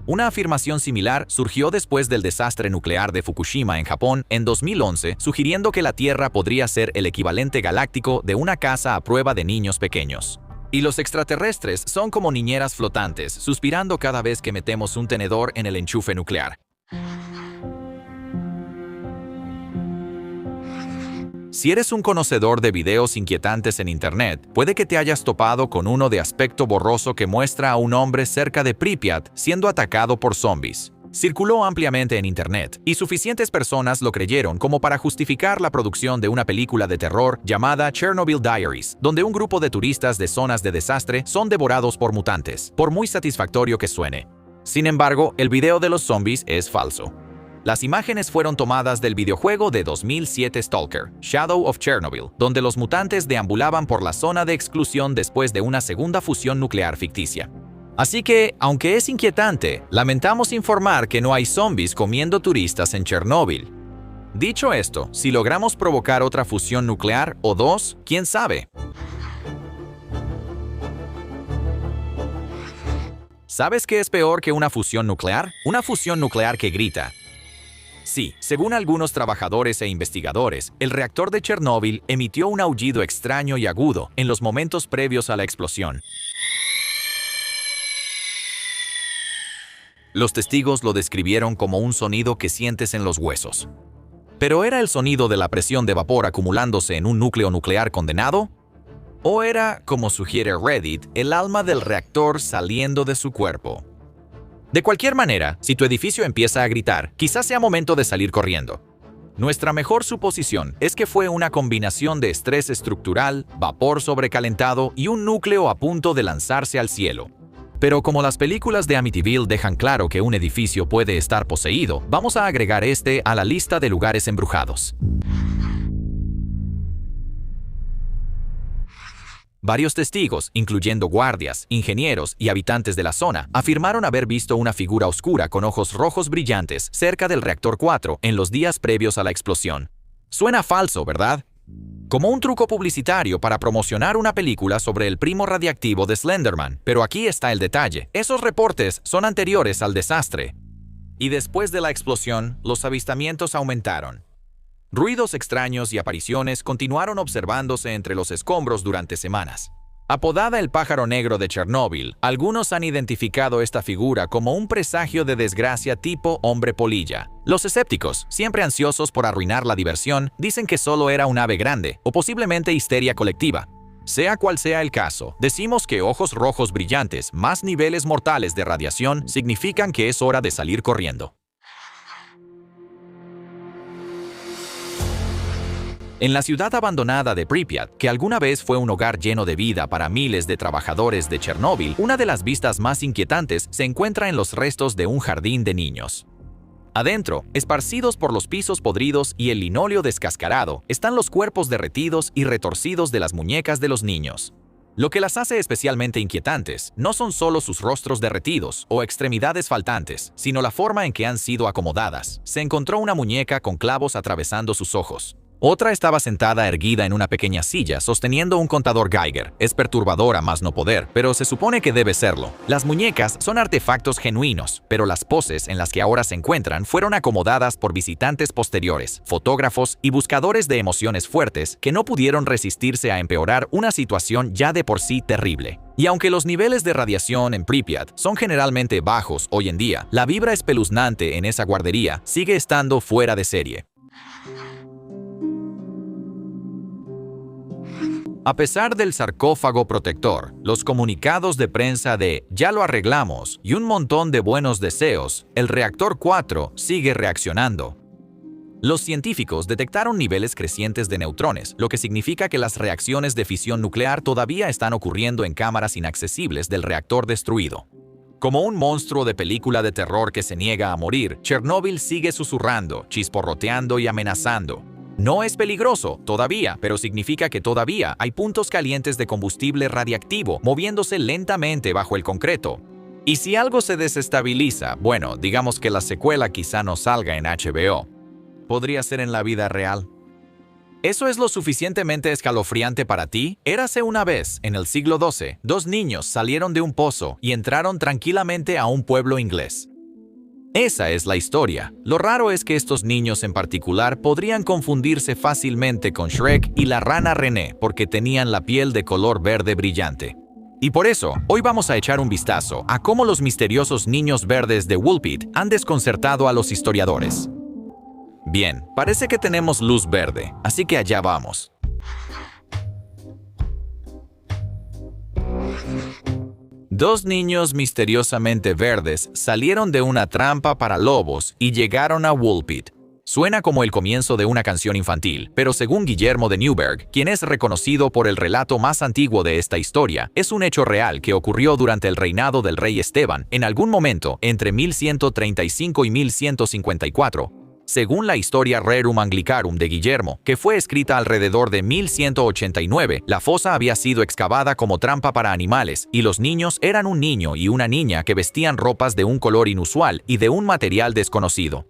Una afirmación similar surgió después del desastre nuclear de Fukushima en Japón en 2011, sugiriendo que la Tierra podría ser el equivalente galáctico de una casa a prueba de niños pequeños. Y los extraterrestres son como niñeras flotantes, suspirando cada vez que metemos un tenedor en el enchufe nuclear. Si eres un conocedor de videos inquietantes en Internet, puede que te hayas topado con uno de aspecto borroso que muestra a un hombre cerca de Pripyat siendo atacado por zombies. Circuló ampliamente en Internet, y suficientes personas lo creyeron como para justificar la producción de una película de terror llamada Chernobyl Diaries, donde un grupo de turistas de zonas de desastre son devorados por mutantes, por muy satisfactorio que suene. Sin embargo, el video de los zombies es falso. Las imágenes fueron tomadas del videojuego de 2007 Stalker, Shadow of Chernobyl, donde los mutantes deambulaban por la zona de exclusión después de una segunda fusión nuclear ficticia. Así que, aunque es inquietante, lamentamos informar que no hay zombies comiendo turistas en Chernóbil. Dicho esto, si logramos provocar otra fusión nuclear o dos, ¿quién sabe? ¿Sabes qué es peor que una fusión nuclear? Una fusión nuclear que grita. Sí, según algunos trabajadores e investigadores, el reactor de Chernóbil emitió un aullido extraño y agudo en los momentos previos a la explosión. Los testigos lo describieron como un sonido que sientes en los huesos. ¿Pero era el sonido de la presión de vapor acumulándose en un núcleo nuclear condenado? ¿O era, como sugiere Reddit, el alma del reactor saliendo de su cuerpo? De cualquier manera, si tu edificio empieza a gritar, quizás sea momento de salir corriendo. Nuestra mejor suposición es que fue una combinación de estrés estructural, vapor sobrecalentado y un núcleo a punto de lanzarse al cielo. Pero como las películas de Amityville dejan claro que un edificio puede estar poseído, vamos a agregar este a la lista de lugares embrujados. Varios testigos, incluyendo guardias, ingenieros y habitantes de la zona, afirmaron haber visto una figura oscura con ojos rojos brillantes cerca del reactor 4 en los días previos a la explosión. Suena falso, ¿verdad? Como un truco publicitario para promocionar una película sobre el primo radiactivo de Slenderman. Pero aquí está el detalle. Esos reportes son anteriores al desastre. Y después de la explosión, los avistamientos aumentaron. Ruidos extraños y apariciones continuaron observándose entre los escombros durante semanas. Apodada el pájaro negro de Chernóbil, algunos han identificado esta figura como un presagio de desgracia tipo hombre polilla. Los escépticos, siempre ansiosos por arruinar la diversión, dicen que solo era un ave grande o posiblemente histeria colectiva. Sea cual sea el caso, decimos que ojos rojos brillantes más niveles mortales de radiación significan que es hora de salir corriendo. En la ciudad abandonada de Pripyat, que alguna vez fue un hogar lleno de vida para miles de trabajadores de Chernóbil, una de las vistas más inquietantes se encuentra en los restos de un jardín de niños. Adentro, esparcidos por los pisos podridos y el linóleo descascarado, están los cuerpos derretidos y retorcidos de las muñecas de los niños. Lo que las hace especialmente inquietantes no son solo sus rostros derretidos o extremidades faltantes, sino la forma en que han sido acomodadas. Se encontró una muñeca con clavos atravesando sus ojos. Otra estaba sentada erguida en una pequeña silla, sosteniendo un contador Geiger. Es perturbadora más no poder, pero se supone que debe serlo. Las muñecas son artefactos genuinos, pero las poses en las que ahora se encuentran fueron acomodadas por visitantes posteriores, fotógrafos y buscadores de emociones fuertes que no pudieron resistirse a empeorar una situación ya de por sí terrible. Y aunque los niveles de radiación en Pripyat son generalmente bajos hoy en día, la vibra espeluznante en esa guardería sigue estando fuera de serie. A pesar del sarcófago protector, los comunicados de prensa de "ya lo arreglamos" y un montón de buenos deseos, el reactor 4 sigue reaccionando. Los científicos detectaron niveles crecientes de neutrones, lo que significa que las reacciones de fisión nuclear todavía están ocurriendo en cámaras inaccesibles del reactor destruido. Como un monstruo de película de terror que se niega a morir, Chernóbil sigue susurrando, chisporroteando y amenazando. No es peligroso todavía, pero significa que todavía hay puntos calientes de combustible radiactivo moviéndose lentamente bajo el concreto. Y si algo se desestabiliza, bueno, digamos que la secuela quizá no salga en HBO. ¿Podría ser en la vida real? ¿Eso es lo suficientemente escalofriante para ti? Érase una vez, en el siglo XII, dos niños salieron de un pozo y entraron tranquilamente a un pueblo inglés. Esa es la historia. Lo raro es que estos niños en particular podrían confundirse fácilmente con Shrek y la rana René porque tenían la piel de color verde brillante. Y por eso, hoy vamos a echar un vistazo a cómo los misteriosos niños verdes de Woolpit han desconcertado a los historiadores. Bien, parece que tenemos luz verde, así que allá vamos. Dos niños misteriosamente verdes salieron de una trampa para lobos y llegaron a Woolpit. Suena como el comienzo de una canción infantil, pero según Guillermo de Newburgh, quien es reconocido por el relato más antiguo de esta historia, es un hecho real que ocurrió durante el reinado del rey Esteban, en algún momento entre 1135 y 1154. Según la Historia Rerum Anglicarum de Guillermo, que fue escrita alrededor de 1189, la fosa había sido excavada como trampa para animales, y los niños eran un niño y una niña que vestían ropas de un color inusual y de un material desconocido.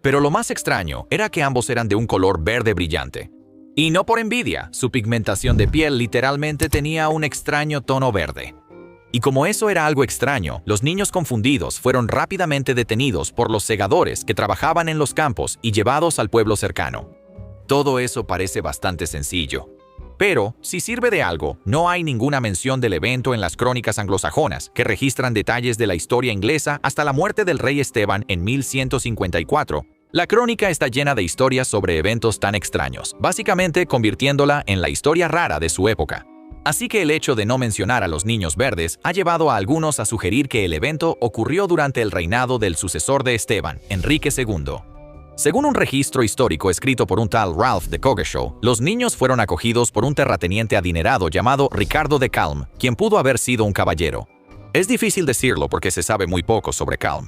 Pero lo más extraño era que ambos eran de un color verde brillante. Y no por envidia, su pigmentación de piel literalmente tenía un extraño tono verde. Y como eso era algo extraño, los niños confundidos fueron rápidamente detenidos por los segadores que trabajaban en los campos y llevados al pueblo cercano. Todo eso parece bastante sencillo. Pero, si sirve de algo, no hay ninguna mención del evento en las crónicas anglosajonas, que registran detalles de la historia inglesa hasta la muerte del rey Esteban en 1154. La crónica está llena de historias sobre eventos tan extraños, básicamente convirtiéndola en la historia rara de su época. Así que el hecho de no mencionar a los niños verdes ha llevado a algunos a sugerir que el evento ocurrió durante el reinado del sucesor de Esteban, Enrique II. Según un registro histórico escrito por un tal Ralph de Coggeshall, los niños fueron acogidos por un terrateniente adinerado llamado Ricardo de Calm, quien pudo haber sido un caballero. Es difícil decirlo porque se sabe muy poco sobre Calm.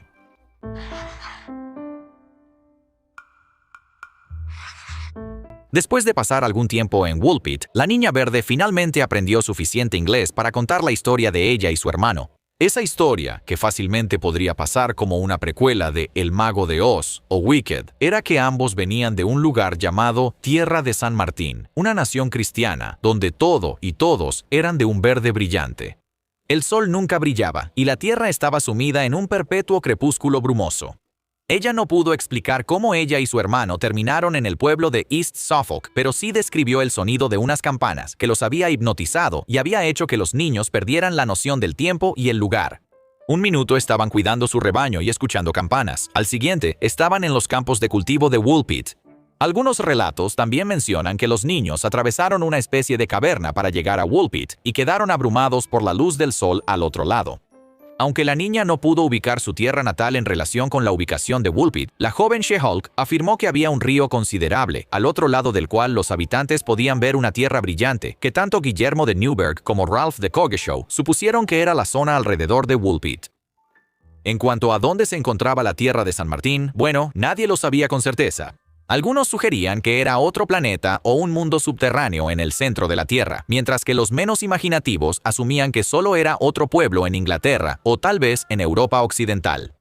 Después de pasar algún tiempo en Woolpit, la niña verde finalmente aprendió suficiente inglés para contar la historia de ella y su hermano. Esa historia, que fácilmente podría pasar como una precuela de El Mago de Oz o Wicked, era que ambos venían de un lugar llamado Tierra de San Martín, una nación cristiana, donde todo y todos eran de un verde brillante. El sol nunca brillaba y la tierra estaba sumida en un perpetuo crepúsculo brumoso. Ella no pudo explicar cómo ella y su hermano terminaron en el pueblo de East Suffolk, pero sí describió el sonido de unas campanas que los había hipnotizado y había hecho que los niños perdieran la noción del tiempo y el lugar. Un minuto estaban cuidando su rebaño y escuchando campanas. Al siguiente, estaban en los campos de cultivo de Woolpit. Algunos relatos también mencionan que los niños atravesaron una especie de caverna para llegar a Woolpit y quedaron abrumados por la luz del sol al otro lado. Aunque la niña no pudo ubicar su tierra natal en relación con la ubicación de Woolpit, la joven She-Hulk afirmó que había un río considerable, al otro lado del cual los habitantes podían ver una tierra brillante, que tanto Guillermo de Newburgh como Ralph de Coggeshall supusieron que era la zona alrededor de Woolpit. En cuanto a dónde se encontraba la tierra de San Martín, bueno, nadie lo sabía con certeza. Algunos sugerían que era otro planeta o un mundo subterráneo en el centro de la Tierra, mientras que los menos imaginativos asumían que solo era otro pueblo en Inglaterra o tal vez en Europa Occidental.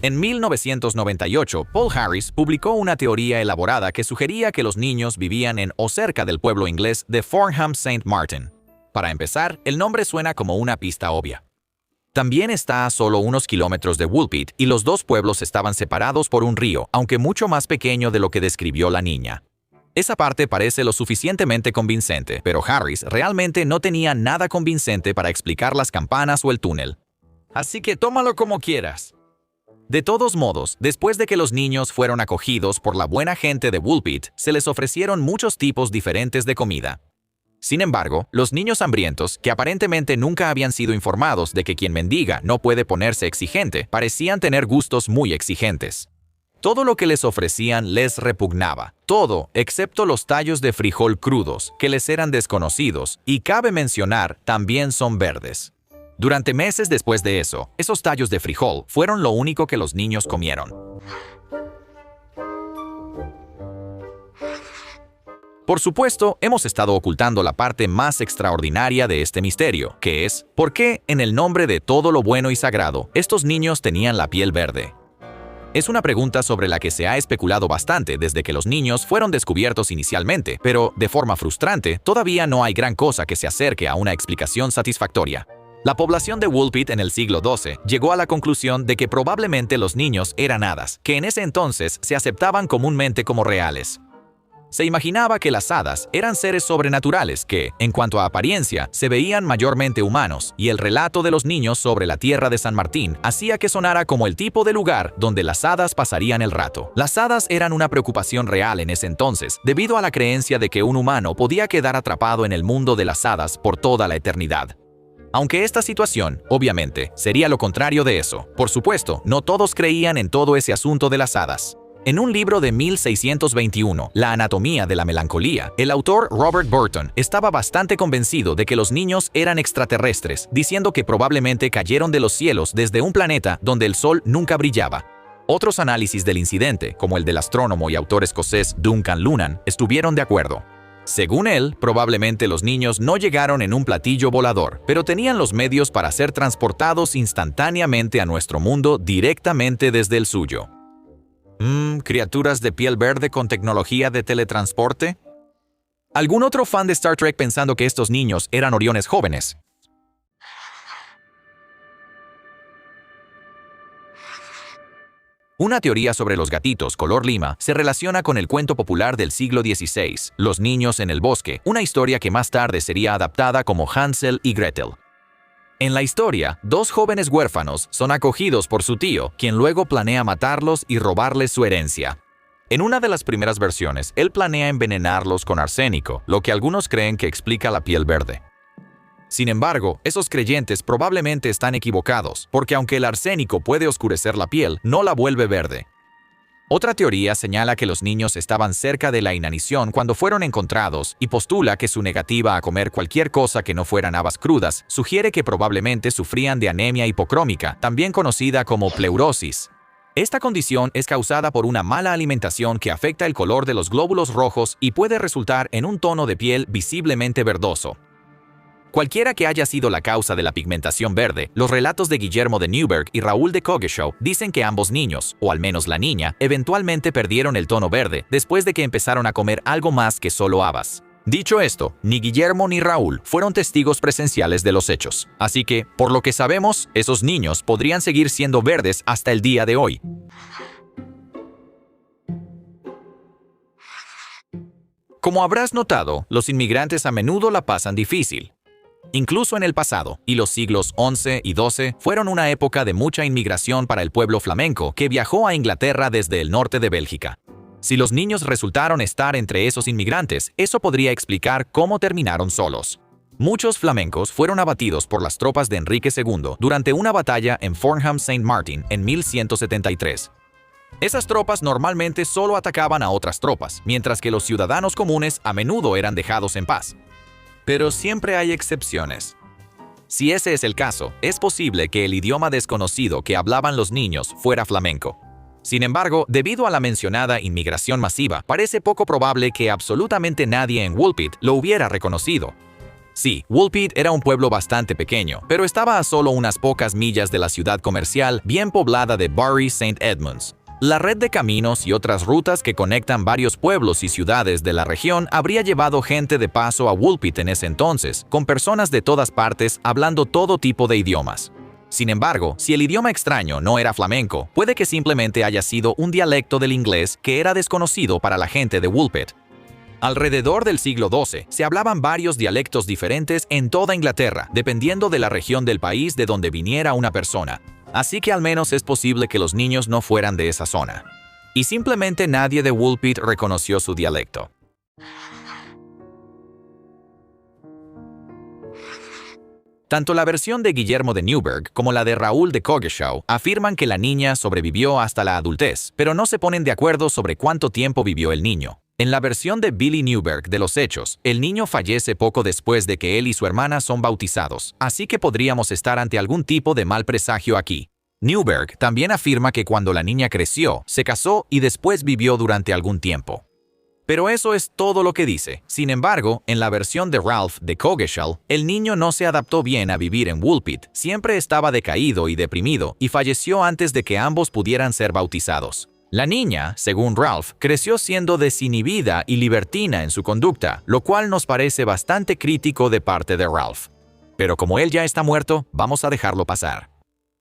En 1998, Paul Harris publicó una teoría elaborada que sugería que los niños vivían en o cerca del pueblo inglés de Farnham St. Martin. Para empezar, el nombre suena como una pista obvia. También está a solo unos kilómetros de Woolpit y los dos pueblos estaban separados por un río, aunque mucho más pequeño de lo que describió la niña. Esa parte parece lo suficientemente convincente, pero Harris realmente no tenía nada convincente para explicar las campanas o el túnel. Así que tómalo como quieras. De todos modos, después de que los niños fueron acogidos por la buena gente de Woolpit, se les ofrecieron muchos tipos diferentes de comida. Sin embargo, los niños hambrientos, que aparentemente nunca habían sido informados de que quien mendiga no puede ponerse exigente, parecían tener gustos muy exigentes. Todo lo que les ofrecían les repugnaba, todo excepto los tallos de frijol crudos, que les eran desconocidos, y cabe mencionar, también son verdes. Durante meses después de eso, esos tallos de frijol fueron lo único que los niños comieron. Por supuesto, hemos estado ocultando la parte más extraordinaria de este misterio, que es, ¿por qué, en el nombre de todo lo bueno y sagrado, estos niños tenían la piel verde? Es una pregunta sobre la que se ha especulado bastante desde que los niños fueron descubiertos inicialmente, pero, de forma frustrante, todavía no hay gran cosa que se acerque a una explicación satisfactoria. La población de Woolpit en el siglo XII llegó a la conclusión de que probablemente los niños eran hadas, que en ese entonces se aceptaban comúnmente como reales. Se imaginaba que las hadas eran seres sobrenaturales que, en cuanto a apariencia, se veían mayormente humanos, y el relato de los niños sobre la tierra de San Martín hacía que sonara como el tipo de lugar donde las hadas pasarían el rato. Las hadas eran una preocupación real en ese entonces, debido a la creencia de que un humano podía quedar atrapado en el mundo de las hadas por toda la eternidad. Aunque esta situación, obviamente, sería lo contrario de eso. Por supuesto, no todos creían en todo ese asunto de las hadas. En un libro de 1621, La anatomía de la melancolía, el autor Robert Burton estaba bastante convencido de que los niños eran extraterrestres, diciendo que probablemente cayeron de los cielos desde un planeta donde el sol nunca brillaba. Otros análisis del incidente, como el del astrónomo y autor escocés Duncan Lunan, estuvieron de acuerdo. Según él, probablemente los niños no llegaron en un platillo volador, pero tenían los medios para ser transportados instantáneamente a nuestro mundo directamente desde el suyo. ¿Criaturas de piel verde con tecnología de teletransporte? ¿Algún otro fan de Star Trek pensando que estos niños eran Oriones jóvenes? Una teoría sobre los gatitos color lima se relaciona con el cuento popular del siglo XVI, Los niños en el bosque, una historia que más tarde sería adaptada como Hansel y Gretel. En la historia, dos jóvenes huérfanos son acogidos por su tío, quien luego planea matarlos y robarles su herencia. En una de las primeras versiones, él planea envenenarlos con arsénico, lo que algunos creen que explica la piel verde. Sin embargo, esos creyentes probablemente están equivocados, porque aunque el arsénico puede oscurecer la piel, no la vuelve verde. Otra teoría señala que los niños estaban cerca de la inanición cuando fueron encontrados y postula que su negativa a comer cualquier cosa que no fueran habas crudas sugiere que probablemente sufrían de anemia hipocrómica, también conocida como pleurosis. Esta condición es causada por una mala alimentación que afecta el color de los glóbulos rojos y puede resultar en un tono de piel visiblemente verdoso. Cualquiera que haya sido la causa de la pigmentación verde, los relatos de Guillermo de Newburgh y Raúl de Coggeshall dicen que ambos niños, o al menos la niña, eventualmente perdieron el tono verde después de que empezaron a comer algo más que solo habas. Dicho esto, ni Guillermo ni Raúl fueron testigos presenciales de los hechos, así que, por lo que sabemos, esos niños podrían seguir siendo verdes hasta el día de hoy. Como habrás notado, los inmigrantes a menudo la pasan difícil. Incluso en el pasado, y los siglos XI y XII fueron una época de mucha inmigración para el pueblo flamenco que viajó a Inglaterra desde el norte de Bélgica. Si los niños resultaron estar entre esos inmigrantes, eso podría explicar cómo terminaron solos. Muchos flamencos fueron abatidos por las tropas de Enrique II durante una batalla en Fornham St. Martin en 1173. Esas tropas normalmente solo atacaban a otras tropas, mientras que los ciudadanos comunes a menudo eran dejados en paz. Pero siempre hay excepciones. Si ese es el caso, es posible que el idioma desconocido que hablaban los niños fuera flamenco. Sin embargo, debido a la mencionada inmigración masiva, parece poco probable que absolutamente nadie en Woolpit lo hubiera reconocido. Sí, Woolpit era un pueblo bastante pequeño, pero estaba a solo unas pocas millas de la ciudad comercial bien poblada de Bury St. Edmunds. La red de caminos y otras rutas que conectan varios pueblos y ciudades de la región habría llevado gente de paso a Woolpit en ese entonces, con personas de todas partes hablando todo tipo de idiomas. Sin embargo, si el idioma extraño no era flamenco, puede que simplemente haya sido un dialecto del inglés que era desconocido para la gente de Woolpit. Alrededor del siglo XII, se hablaban varios dialectos diferentes en toda Inglaterra, dependiendo de la región del país de donde viniera una persona. Así que al menos es posible que los niños no fueran de esa zona. Y simplemente nadie de Woolpit reconoció su dialecto. Tanto la versión de Guillermo de Newburgh como la de Raúl de Coggeshall afirman que la niña sobrevivió hasta la adultez, pero no se ponen de acuerdo sobre cuánto tiempo vivió el niño. En la versión de Billy Newburgh de los hechos, el niño fallece poco después de que él y su hermana son bautizados, así que podríamos estar ante algún tipo de mal presagio aquí. Newburgh también afirma que cuando la niña creció, se casó y después vivió durante algún tiempo. Pero eso es todo lo que dice. Sin embargo, en la versión de Ralph de Coggeshall, el niño no se adaptó bien a vivir en Woolpit, siempre estaba decaído y deprimido y falleció antes de que ambos pudieran ser bautizados. La niña, según Ralph, creció siendo desinhibida y libertina en su conducta, lo cual nos parece bastante crítico de parte de Ralph. Pero como él ya está muerto, vamos a dejarlo pasar.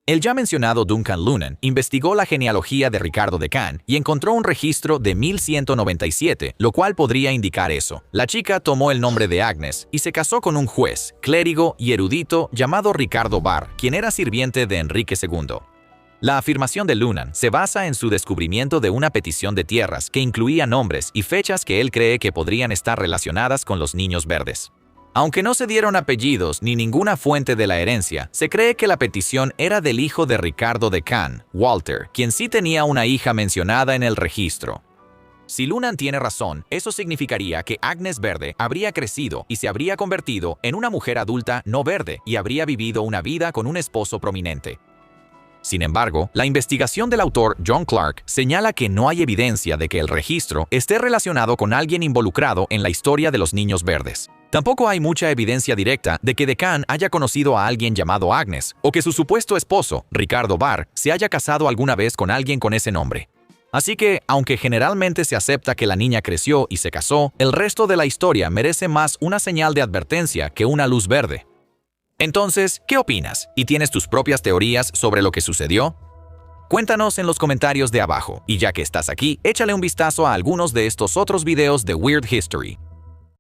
El ya mencionado Duncan Lunan investigó la genealogía de Ricardo de Can y encontró un registro de 1197, lo cual podría indicar eso. La chica tomó el nombre de Agnes y se casó con un juez, clérigo y erudito llamado Ricardo Barr, quien era sirviente de Enrique II. La afirmación de Lunan se basa en su descubrimiento de una petición de tierras que incluía nombres y fechas que él cree que podrían estar relacionadas con los niños verdes. Aunque no se dieron apellidos ni ninguna fuente de la herencia, se cree que la petición era del hijo de Ricardo de Can, Walter, quien sí tenía una hija mencionada en el registro. Si Lunan tiene razón, eso significaría que Agnes Verde habría crecido y se habría convertido en una mujer adulta no verde y habría vivido una vida con un esposo prominente. Sin embargo, la investigación del autor John Clark señala que no hay evidencia de que el registro esté relacionado con alguien involucrado en la historia de los niños verdes. Tampoco hay mucha evidencia directa de que Decan haya conocido a alguien llamado Agnes o que su supuesto esposo, Ricardo Barr, se haya casado alguna vez con alguien con ese nombre. Así que, aunque generalmente se acepta que la niña creció y se casó, el resto de la historia merece más una señal de advertencia que una luz verde. Entonces, ¿qué opinas? ¿Y tienes tus propias teorías sobre lo que sucedió? Cuéntanos en los comentarios de abajo, y ya que estás aquí, échale un vistazo a algunos de estos otros videos de Weird History.